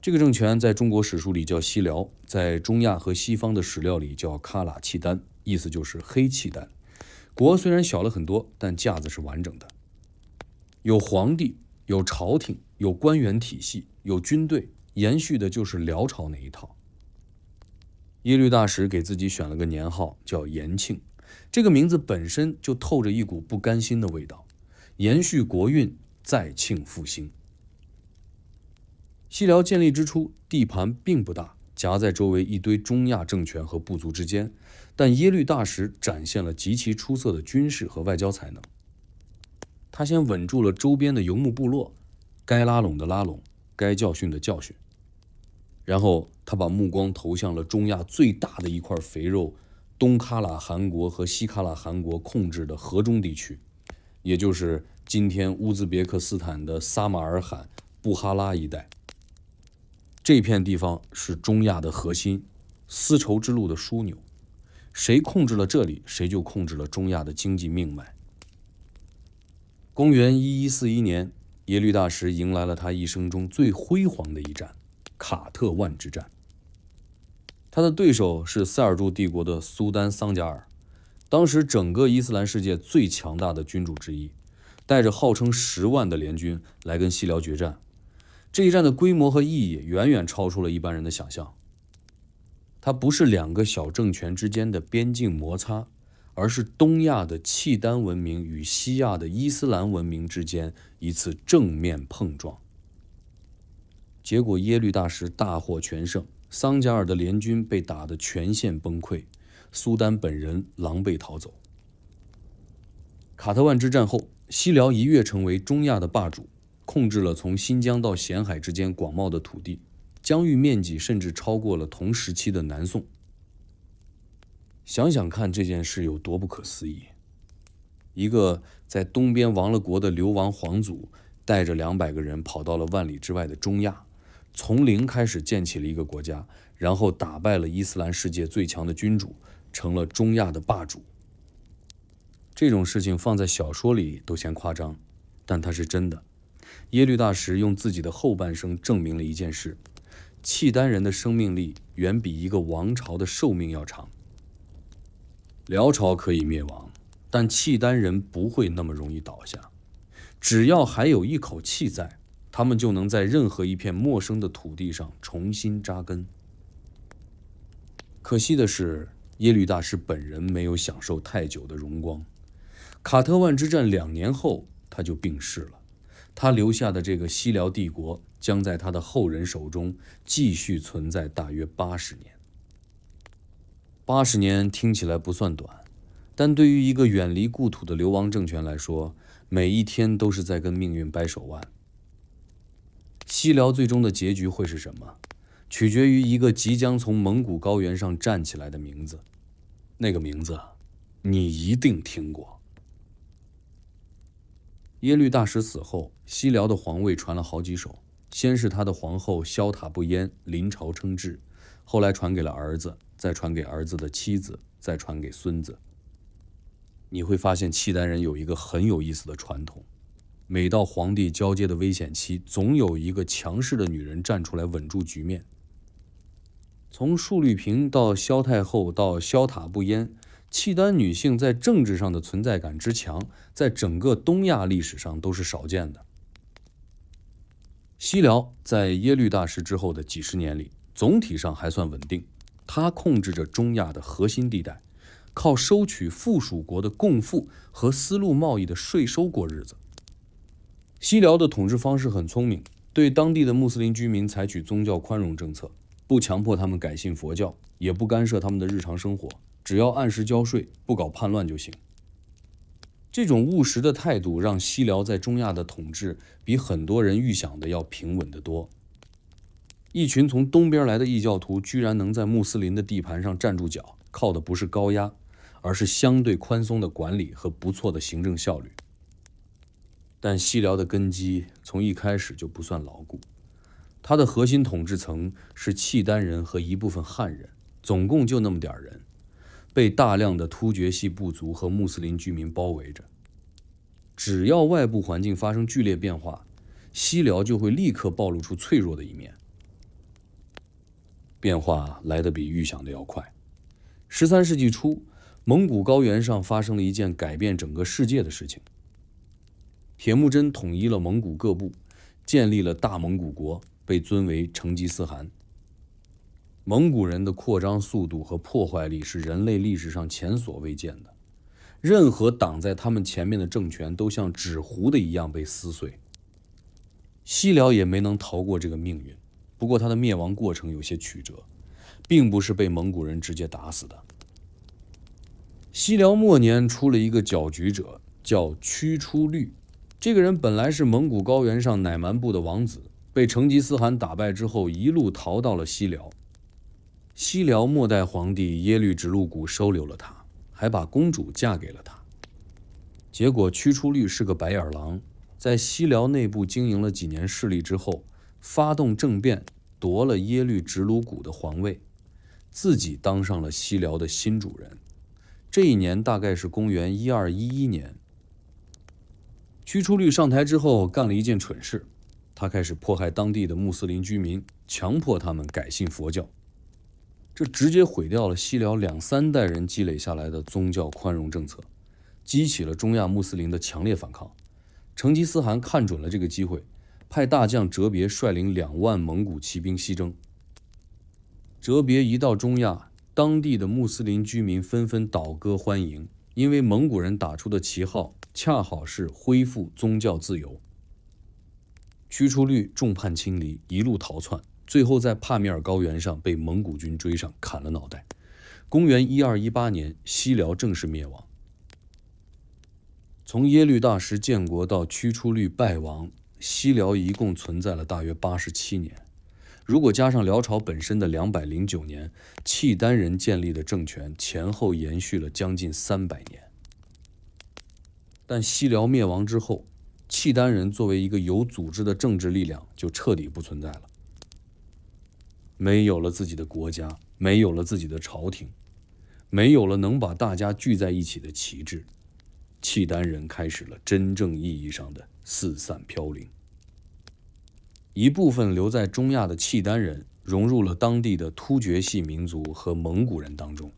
这个政权在中国史书里叫西辽，在中亚和西方的史料里叫喀喇契丹，意思就是黑契丹。国虽然小了很多，但架子是完整的，有皇帝，有朝廷，有官员体系，有军队，延续的就是辽朝那一套。耶律大石给自己选了个年号叫延庆，这个名字本身就透着一股不甘心的味道，延续国运，再庆复兴。西辽建立之初，地盘并不大，夹在周围一堆中亚政权和部族之间，但耶律大石展现了极其出色的军事和外交才能。他先稳住了周边的游牧部落，该拉拢的拉拢，该教训的教训。然后他把目光投向了中亚最大的一块肥肉，东喀喇汗国和西喀喇汗国控制的河中地区，也就是今天乌兹别克斯坦的撒马尔罕、布哈拉一带。这片地方是中亚的核心，丝绸之路的枢纽，谁控制了这里，谁就控制了中亚的经济命脉。公元1141年，耶律大石迎来了他一生中最辉煌的一战——卡特万之战。他的对手是塞尔柱帝国的苏丹桑加尔，当时整个伊斯兰世界最强大的君主之一，带着号称10万的联军来跟西辽决战。这一战的规模和意义远远超出了一般人的想象。它不是2个小政权之间的边境摩擦，而是东亚的契丹文明与西亚的伊斯兰文明之间一次正面碰撞。结果耶律大石大获全胜，桑加尔的联军被打得全线崩溃，苏丹本人狼狈逃走。卡特万之战后，西辽一跃成为中亚的霸主，控制了从新疆到咸海之间广袤的土地，疆域面积甚至超过了同时期的南宋。想想看这件事有多不可思议，一个在东边亡了国的流亡皇族，带着200个人跑到了万里之外的中亚，从零开始建起了一个国家，然后打败了伊斯兰世界最强的君主，成了中亚的霸主。这种事情放在小说里都嫌夸张，但它是真的。耶律大石用自己的后半生证明了一件事：契丹人的生命力远比一个王朝的寿命要长。辽朝可以灭亡，但契丹人不会那么容易倒下。只要还有一口气在，他们就能在任何一片陌生的土地上重新扎根。可惜的是，耶律大石本人没有享受太久的荣光。卡特万之战2年后，他就病逝了。他留下的这个西辽帝国将在他的后人手中继续存在大约80年。80年听起来不算短，但对于一个远离故土的流亡政权来说，每一天都是在跟命运掰手腕。西辽最终的结局会是什么，取决于一个即将从蒙古高原上站起来的名字。那个名字，你一定听过。耶律大石死后，西辽的皇位传了好几手，先是他的皇后萧塔不焉临朝称制，后来传给了儿子，再传给儿子的妻子，再传给孙子。你会发现契丹人有一个很有意思的传统，每到皇帝交接的危险期，总有一个强势的女人站出来稳住局面。从述律平到萧太后到萧塔不焉，契丹女性在政治上的存在感之强，在整个东亚历史上都是少见的。西辽在耶律大石之后的几十年里，总体上还算稳定，它控制着中亚的核心地带，靠收取附属国的贡赋和丝路贸易的税收过日子。西辽的统治方式很聪明，对当地的穆斯林居民采取宗教宽容政策，不强迫他们改信佛教，也不干涉他们的日常生活，只要按时交税，不搞叛乱就行。这种务实的态度让西辽在中亚的统治比很多人预想的要平稳得多。一群从东边来的异教徒居然能在穆斯林的地盘上站住脚，靠的不是高压，而是相对宽松的管理和不错的行政效率。但西辽的根基从一开始就不算牢固，它的核心统治层是契丹人和一部分汉人，总共就那么点人，被大量的突厥系部族和穆斯林居民包围着。只要外部环境发生剧烈变化，西辽就会立刻暴露出脆弱的一面。变化来得比预想的要快。13世纪初，蒙古高原上发生了一件改变整个世界的事情。铁木真统一了蒙古各部，建立了大蒙古国，被尊为成吉思汗。蒙古人的扩张速度和破坏力是人类历史上前所未见的，任何挡在他们前面的政权都像纸糊的一样被撕碎。西辽也没能逃过这个命运，不过它的灭亡过程有些曲折，并不是被蒙古人直接打死的。西辽末年出了一个搅局者，叫屈出律。这个人本来是蒙古高原上乃蛮部的王子，被成吉思汗打败之后一路逃到了西辽。西辽末代皇帝耶律直禄古收留了他，还把公主嫁给了他。结果屈出律是个白眼狼，在西辽内部经营了几年势力之后，发动政变，夺了耶律直禄古的皇位，自己当上了西辽的新主人。这一年大概是公元1211年。屈出律上台之后干了一件蠢事，他开始迫害当地的穆斯林居民，强迫他们改信佛教。这直接毁掉了西辽2-3代人积累下来的宗教宽容政策，激起了中亚穆斯林的强烈反抗。成吉思汗看准了这个机会，派大将哲别率领2万蒙古骑兵西征。哲别一到中亚，当地的穆斯林居民纷纷倒戈欢迎，因为蒙古人打出的旗号恰好是恢复宗教自由。屈出律众叛亲离，一路逃窜，最后在帕米尔高原上被蒙古军追上，砍了脑袋。公元1218年，西辽正式灭亡。从耶律大石建国到屈出律败亡，西辽一共存在了大约87年。如果加上辽朝本身的209年，契丹人建立的政权前后延续了将近300年。但西辽灭亡之后，契丹人作为一个有组织的政治力量就彻底不存在了。没有了自己的国家，没有了自己的朝廷，没有了能把大家聚在一起的旗帜，契丹人开始了真正意义上的四散飘零。一部分留在中亚的契丹人融入了当地的突厥系民族和蒙古人当中。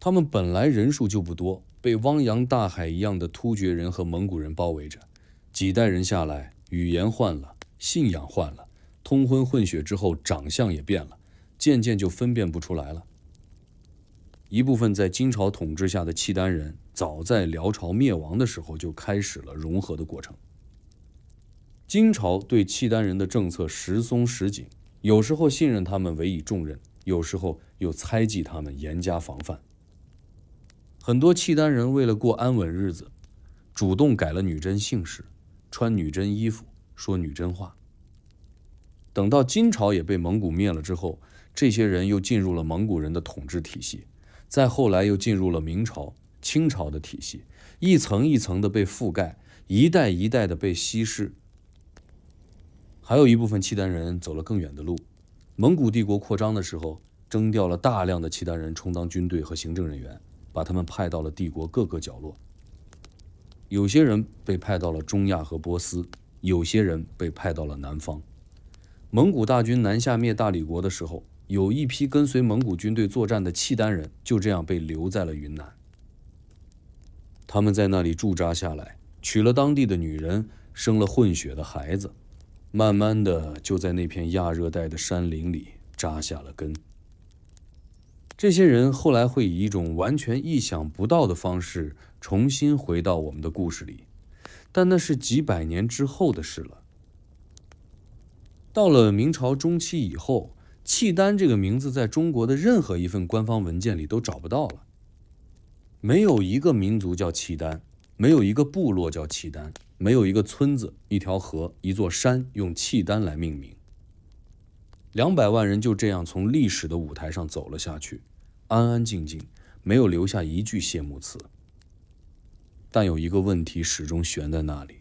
他们本来人数就不多，被汪洋大海一样的突厥人和蒙古人包围着，几代人下来，语言换了，信仰换了，通婚混血之后长相也变了，渐渐就分辨不出来了。一部分在金朝统治下的契丹人早在辽朝灭亡的时候就开始了融合的过程。金朝对契丹人的政策时松时紧，有时候信任他们委以重任，有时候又猜忌他们严加防范。很多契丹人为了过安稳日子，主动改了女真姓氏，穿女真衣服，说女真话。等到金朝也被蒙古灭了之后，这些人又进入了蒙古人的统治体系，再后来又进入了明朝、清朝的体系，一层一层的被覆盖，一代一代的被稀释。还有一部分契丹人走了更远的路，蒙古帝国扩张的时候，征调了大量的契丹人充当军队和行政人员，把他们派到了帝国各个角落。有些人被派到了中亚和波斯，有些人被派到了南方。蒙古大军南下灭大理国的时候，有一批跟随蒙古军队作战的契丹人就这样被留在了云南。他们在那里驻扎下来，娶了当地的女人，生了混血的孩子，慢慢的就在那片亚热带的山林里扎下了根。这些人后来会以一种完全意想不到的方式重新回到我们的故事里，但那是几百年之后的事了。到了明朝中期以后，契丹这个名字在中国的任何一份官方文件里都找不到了。没有一个民族叫契丹，没有一个部落叫契丹，没有一个村子、一条河、一座山用契丹来命名。200万人就这样从历史的舞台上走了下去，安安静静，没有留下一句谢幕词。但有一个问题始终悬在那里：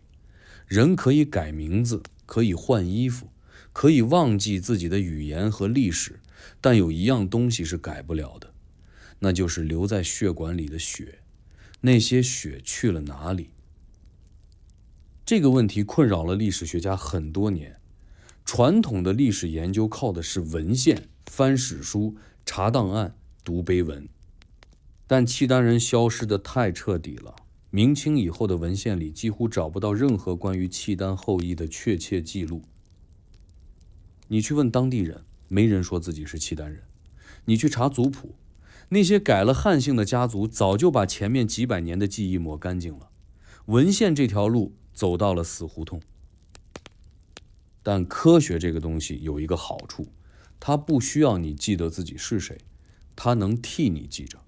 人可以改名字，可以换衣服，可以忘记自己的语言和历史，但有一样东西是改不了的，那就是留在血管里的血。那些血去了哪里？这个问题困扰了历史学家很多年。传统的历史研究靠的是文献，翻史书，查档案，读碑文。但契丹人消失得太彻底了，明清以后的文献里几乎找不到任何关于契丹后裔的确切记录。你去问当地人，没人说自己是契丹人。你去查族谱，那些改了汉姓的家族早就把前面几百年的记忆抹干净了。文献这条路走到了死胡同。但科学这个东西有一个好处，它不需要你记得自己是谁，它能替你记着。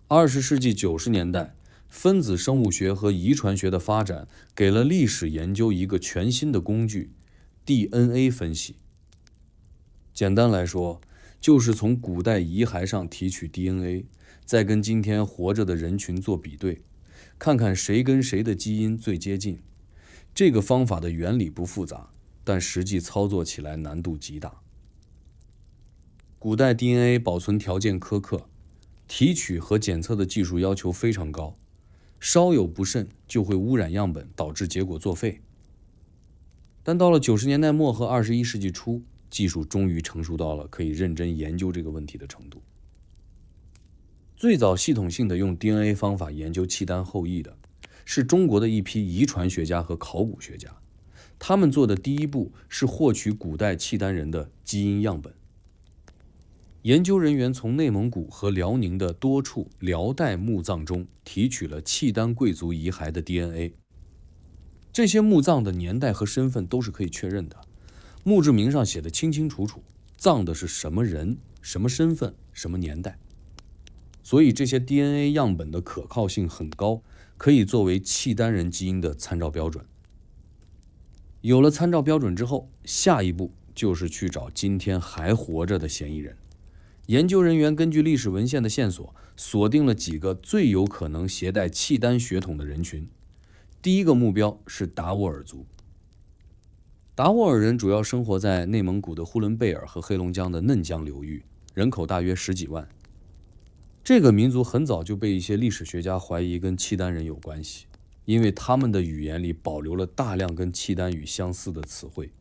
20世纪90年代，分子生物学和遗传学的发展给了历史研究一个全新的工具 ——DNA 分析。简单来说，就是从古代遗骸上提取 DNA， 再跟今天活着的人群做比对，看看谁跟谁的基因最接近。这个方法的原理不复杂，但实际操作起来难度极大。古代 DNA 保存条件苛刻，提取和检测的技术要求非常高，稍有不慎就会污染样本，导致结果作废。但到了90年代末和21世纪初，技术终于成熟到了可以认真研究这个问题的程度。最早系统性的用 DNA 方法研究契丹后裔的，是中国的一批遗传学家和考古学家。他们做的第一步是获取古代契丹人的基因样本。研究人员从内蒙古和辽宁的多处辽代墓葬中提取了契丹贵族遗骸的 DNA。这些墓葬的年代和身份都是可以确认的，墓志铭上写的清清楚楚，葬的是什么人、什么身份、什么年代。所以这些 DNA 样本的可靠性很高，可以作为契丹人基因的参照标准。有了参照标准之后，下一步就是去找今天还活着的嫌疑人。研究人员根据历史文献的线索，锁定了几个最有可能携带契丹血统的人群。第一个目标是达斡尔族。达斡尔人主要生活在内蒙古的呼伦贝尔和黑龙江的嫩江流域，人口大约10几万。这个民族很早就被一些历史学家怀疑跟契丹人有关系，因为他们的语言里保留了大量跟契丹语相似的词汇，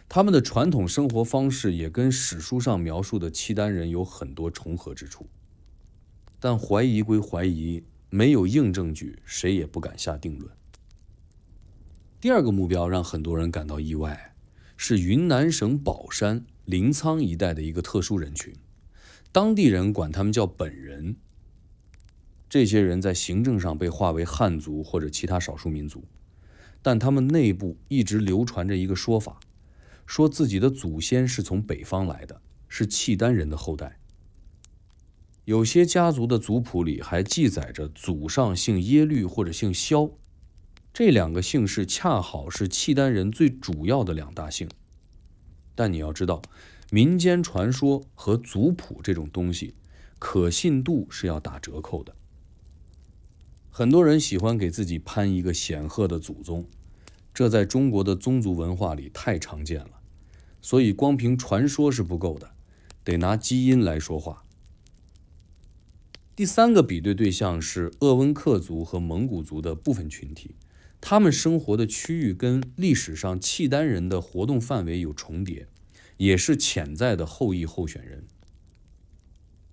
他们的传统生活方式也跟史书上描述的契丹人有很多重合之处。但怀疑归怀疑，没有硬证据，谁也不敢下定论。第二个目标让很多人感到意外，是云南省保山、临沧一带的一个特殊人群，当地人管他们叫本人。这些人在行政上被划为汉族或者其他少数民族，但他们内部一直流传着一个说法，说自己的祖先是从北方来的，是契丹人的后代。有些家族的族谱里还记载着祖上姓耶律或者姓萧，这两个姓氏恰好是契丹人最主要的两大姓。但你要知道，民间传说和族谱这种东西，可信度是要打折扣的。很多人喜欢给自己攀一个显赫的祖宗，这在中国的宗族文化里太常见了，所以光凭传说是不够的，得拿基因来说话。第三个比对对象是鄂温克族和蒙古族的部分群体，他们生活的区域跟历史上契丹人的活动范围有重叠，也是潜在的后裔候选人。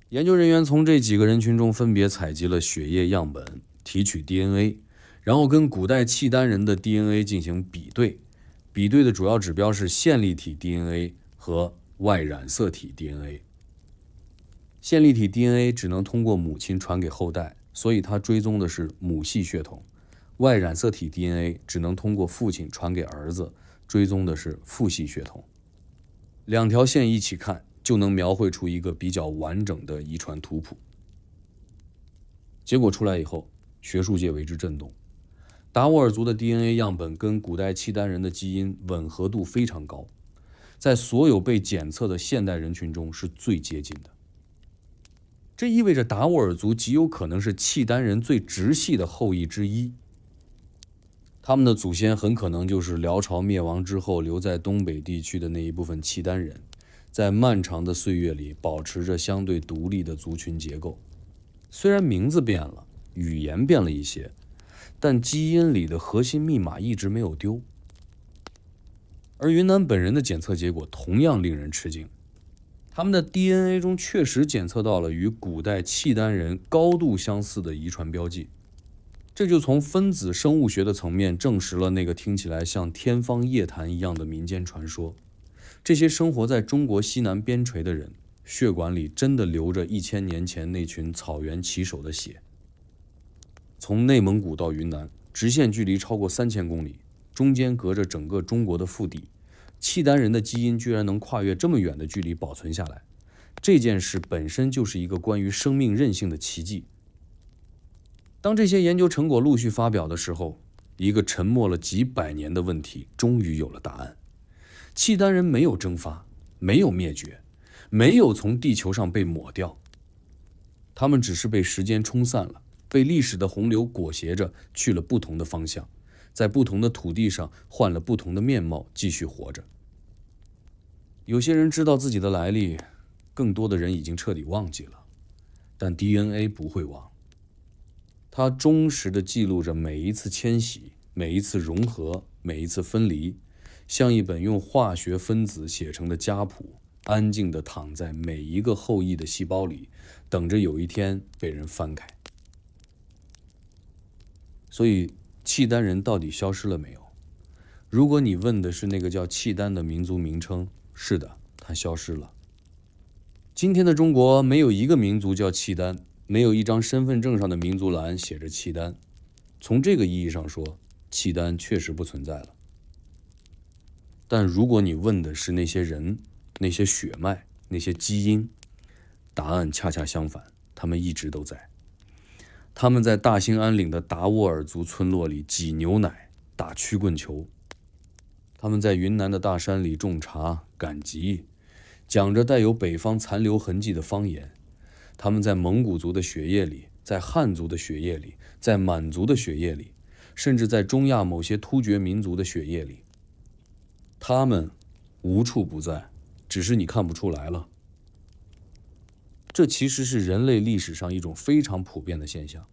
研究人员从这几个人群中分别采集了血液样本，提取 DNA， 然后跟古代契丹人的 DNA 进行比对，比对的主要指标是线粒体 DNA 和外染色体 DNA。线粒体 DNA 只能通过母亲传给后代，所以它追踪的是母系血统；外染色体 DNA 只能通过父亲传给儿子，追踪的是父系血统。两条线一起看，就能描绘出一个比较完整的遗传图谱。结果出来以后，学术界为之震动。达斡尔族的 DNA 样本跟古代契丹人的基因吻合度非常高，在所有被检测的现代人群中是最接近的。这意味着达斡尔族极有可能是契丹人最直系的后裔之一。他们的祖先很可能就是辽朝灭亡之后留在东北地区的那一部分契丹人，在漫长的岁月里保持着相对独立的族群结构。虽然名字变了，语言变了一些，但基因里的核心密码一直没有丢。而云南本人的检测结果同样令人吃惊，他们的 DNA 中确实检测到了与古代契丹人高度相似的遗传标记，这就从分子生物学的层面证实了那个听起来像天方夜谭一样的民间传说。这些生活在中国西南边陲的人，血管里真的流着1000年前那群草原骑手的血。从内蒙古到云南，直线距离超过3000公里，中间隔着整个中国的腹地，契丹人的基因居然能跨越这么远的距离保存下来，这件事本身就是一个关于生命韧性的奇迹。当这些研究成果陆续发表的时候，一个沉默了几百年的问题终于有了答案。契丹人没有蒸发，没有灭绝，没有从地球上被抹掉，他们只是被时间冲散了，被历史的洪流裹挟着去了不同的方向，在不同的土地上换了不同的面貌继续活着。有些人知道自己的来历，更多的人已经彻底忘记了，但 DNA 不会忘。它忠实地记录着每一次迁徙，每一次融合，每一次分离，像一本用化学分子写成的家谱，安静地躺在每一个后裔的细胞里，等着有一天被人翻开。所以契丹人到底消失了没有？如果你问的是那个叫契丹的民族名称，是的，它消失了。今天的中国没有一个民族叫契丹，没有一张身份证上的民族栏写着契丹。从这个意义上说，契丹确实不存在了。但如果你问的是那些人、那些血脉、那些基因，答案恰恰相反，他们一直都在。他们在大兴安岭的达斡尔族村落里挤牛奶、打曲棍球；他们在云南的大山里种茶、赶集，讲着带有北方残留痕迹的方言；他们在蒙古族的血液里，在汉族的血液里，在满族的血液里，甚至在中亚某些突厥民族的血液里。他们无处不在，只是你看不出来了。这其实是人类历史上一种非常普遍的现象，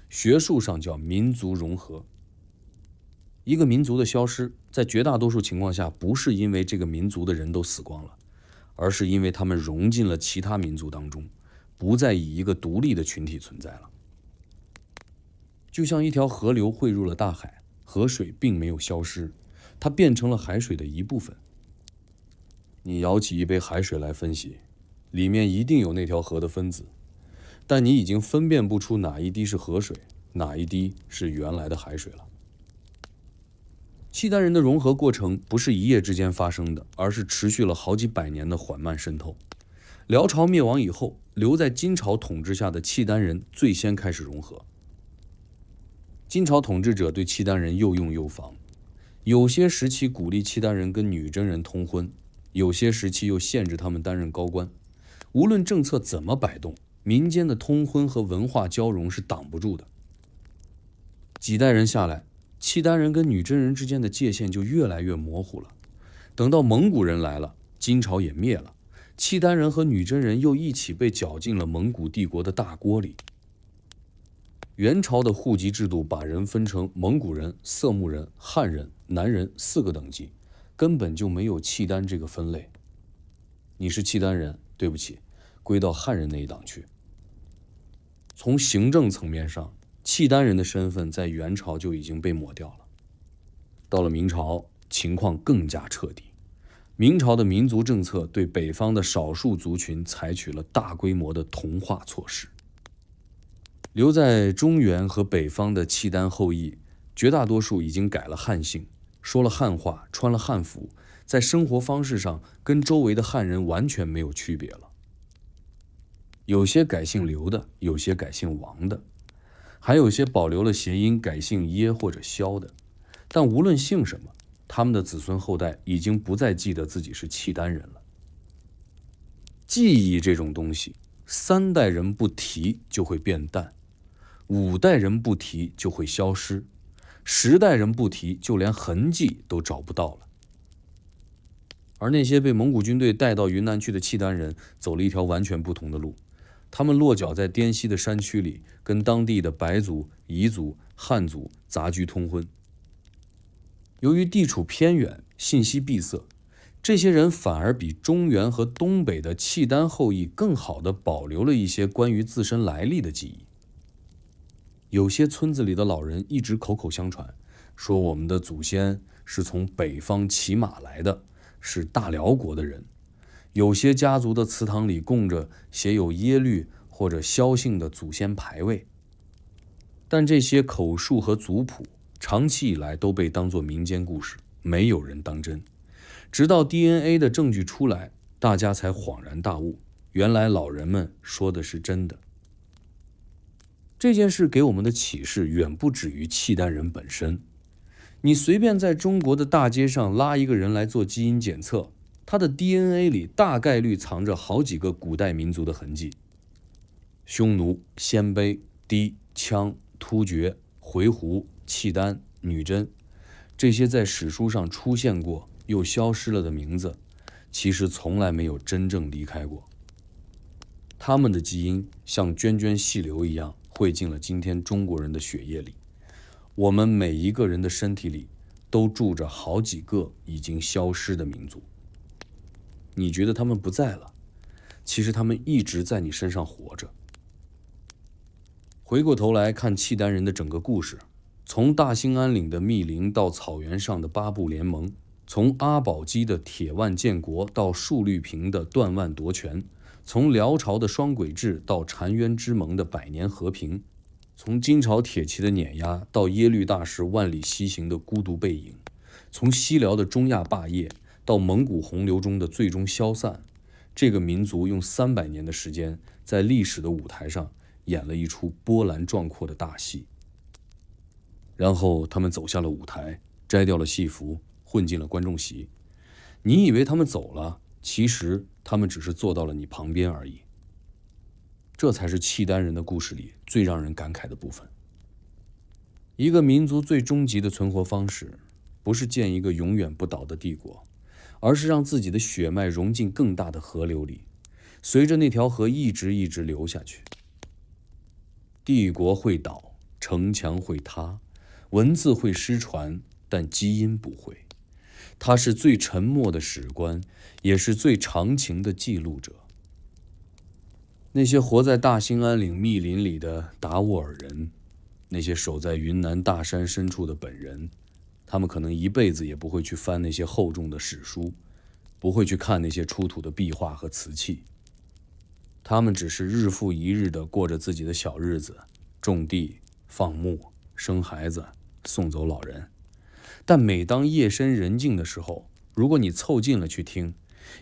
学术上叫民族融合。一个民族的消失，在绝大多数情况下不是因为这个民族的人都死光了，而是因为他们融进了其他民族当中，不再以一个独立的群体存在了。就像一条河流汇入了大海，河水并没有消失，它变成了海水的一部分。你舀起一杯海水来分析，里面一定有那条河的分子，但你已经分辨不出哪一滴是河水，哪一滴是原来的海水了。契丹人的融合过程不是一夜之间发生的，而是持续了好几百年的缓慢渗透。辽朝灭亡以后，留在金朝统治下的契丹人最先开始融合。金朝统治者对契丹人又用又防，有些时期鼓励契丹人跟女真人通婚，有些时期又限制他们担任高官。无论政策怎么摆动，民间的通婚和文化交融是挡不住的。几代人下来，契丹人跟女真人之间的界限就越来越模糊了。等到蒙古人来了，金朝也灭了，契丹人和女真人又一起被搅进了蒙古帝国的大锅里。元朝的户籍制度把人分成蒙古人、色目人、汉人、南人4个等级，根本就没有契丹这个分类。你是契丹人，对不起，归到汉人那一档去。从行政层面上，契丹人的身份在元朝就已经被抹掉了。到了明朝，情况更加彻底。明朝的民族政策对北方的少数族群采取了大规模的同化措施。留在中原和北方的契丹后裔，绝大多数已经改了汉姓，说了汉话，穿了汉服，在生活方式上跟周围的汉人完全没有区别了。有些改姓刘的，有些改姓王的，还有些保留了谐音，改姓耶或者萧的。但无论姓什么，他们的子孙后代已经不再记得自己是契丹人了。记忆这种东西，3代人不提就会变淡，5代人不提就会消失，10代人不提就连痕迹都找不到了。而那些被蒙古军队带到云南去的契丹人走了一条完全不同的路，他们落脚在滇西的山区里，跟当地的白族、彝族、汉族杂居通婚。由于地处偏远，信息闭塞，这些人反而比中原和东北的契丹后裔更好地保留了一些关于自身来历的记忆。有些村子里的老人一直口口相传，说我们的祖先是从北方骑马来的，是大辽国的人。有些家族的祠堂里供着写有耶律或者萧姓的祖先牌位，但这些口述和族谱长期以来都被当作民间故事，没有人当真。直到 DNA 的证据出来，大家才恍然大悟，原来老人们说的是真的。这件事给我们的启示远不止于契丹人本身。你随便在中国的大街上拉一个人来做基因检测，他的 DNA 里大概率藏着好几个古代民族的痕迹。匈奴、鲜卑、氐、羌、突厥、回鹘、契丹、女真，这些在史书上出现过又消失了的名字，其实从来没有真正离开过。他们的基因像涓涓细流一样汇进了今天中国人的血液里。我们每一个人的身体里都住着好几个已经消失的民族。你觉得他们不在了，其实他们一直在你身上活着。回过头来看契丹人的整个故事，从大兴安岭的密林到草原上的八部联盟，从阿保机的铁腕建国到述律平的断腕夺权，从辽朝的双轨制到澶渊之盟的百年和平，从金朝铁骑的碾压到耶律大石万里西行的孤独背影，从西辽的中亚霸业到蒙古洪流中的最终消散，这个民族用300年的时间，在历史的舞台上演了一出波澜壮阔的大戏。然后他们走下了舞台，摘掉了戏服，混进了观众席。你以为他们走了，其实他们只是坐到了你旁边而已。这才是契丹人的故事里最让人感慨的部分。一个民族最终极的存活方式，不是建一个永远不倒的帝国，而是让自己的血脉融进更大的河流里，随着那条河一直流下去。帝国会倒，城墙会塌，文字会失传，但基因不会。它是最沉默的史官，也是最长情的记录者。那些活在大兴安岭密林里的达斡尔人，那些守在云南大山深处的本人，他们可能一辈子也不会去翻那些厚重的史书，不会去看那些出土的壁画和瓷器。他们只是日复一日地过着自己的小日子，种地、放牧、生孩子、送走老人。但每当夜深人静的时候，如果你凑近了去听，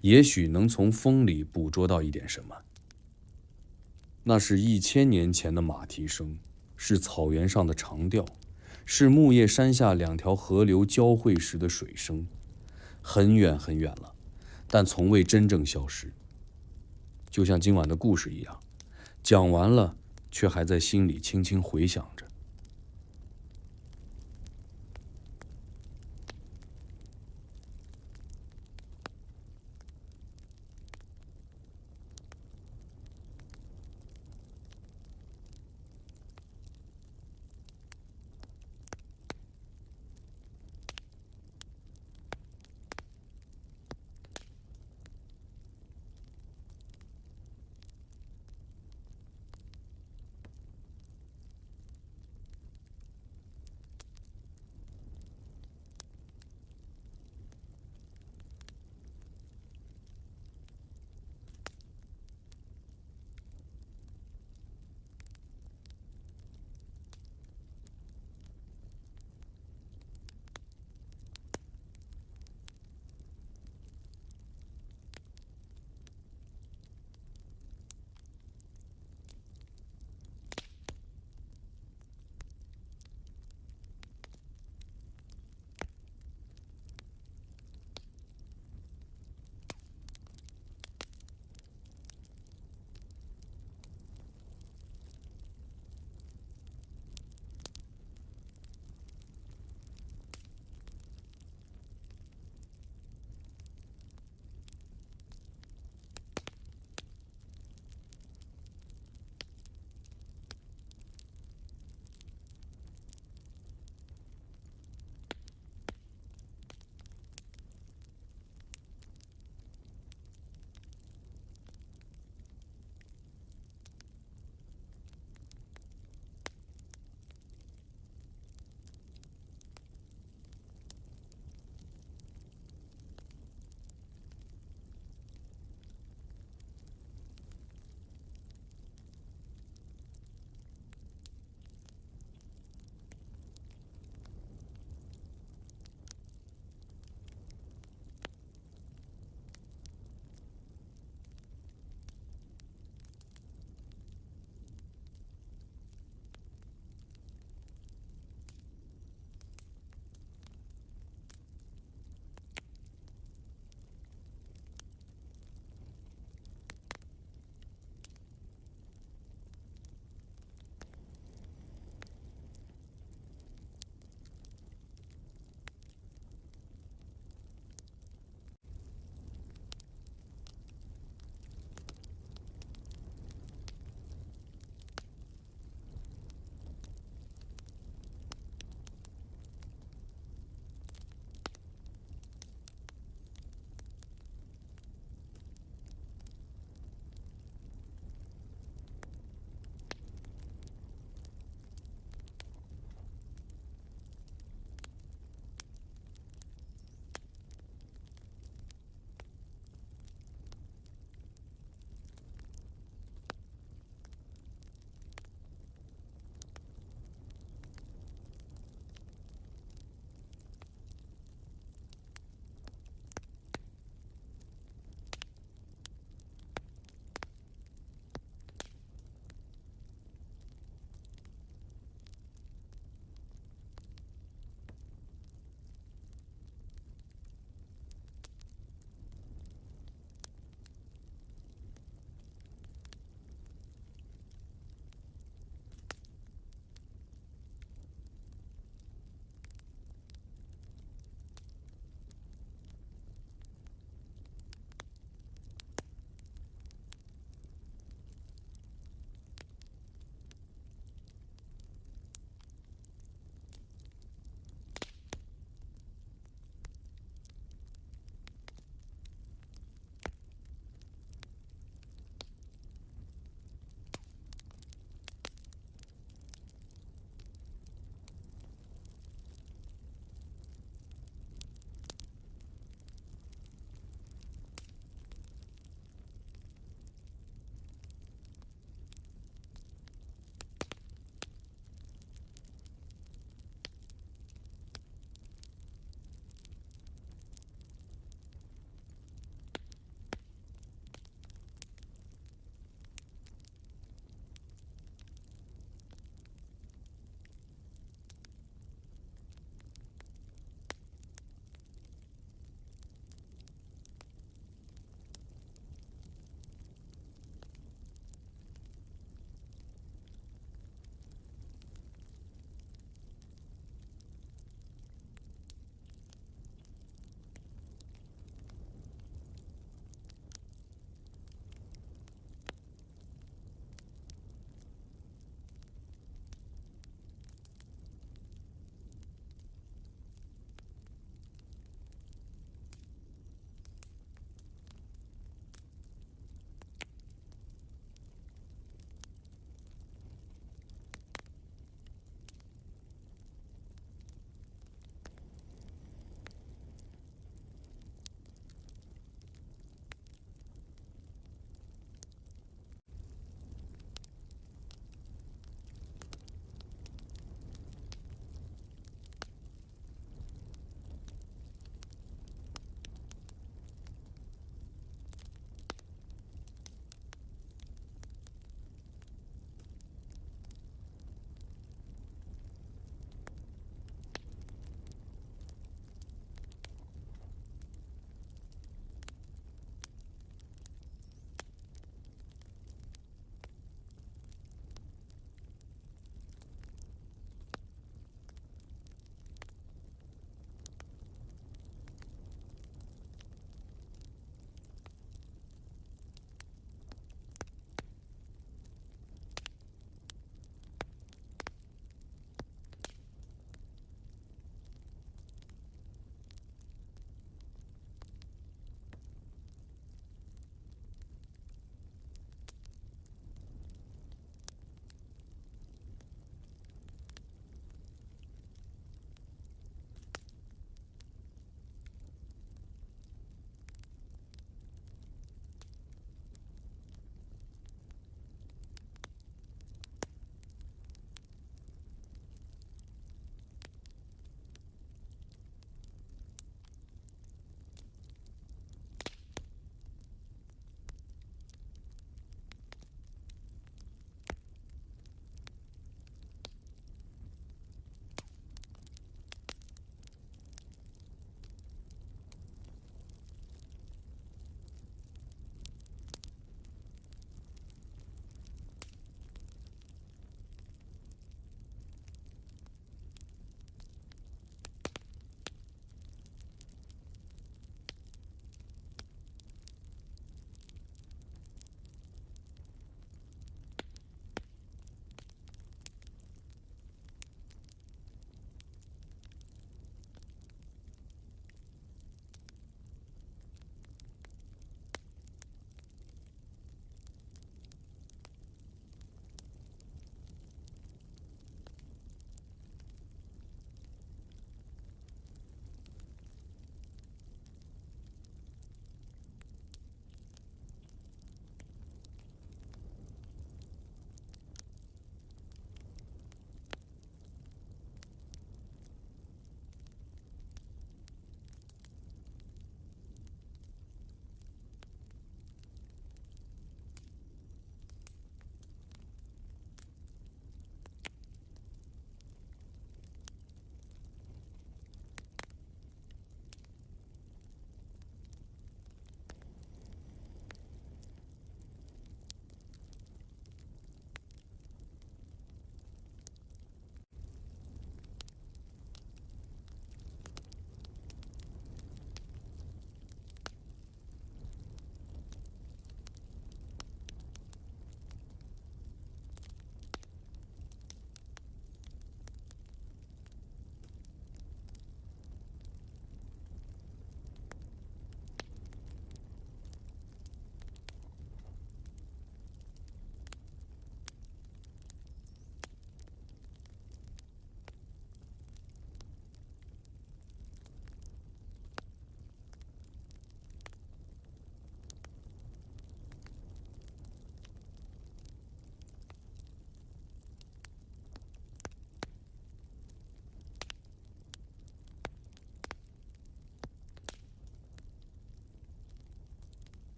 也许能从风里捕捉到一点什么。那是1000年前的马蹄声，是草原上的长调，是木叶山下2条河流交汇时的水声，很远很远了，但从未真正消失。就像今晚的故事一样，讲完了，却还在心里轻轻回响着。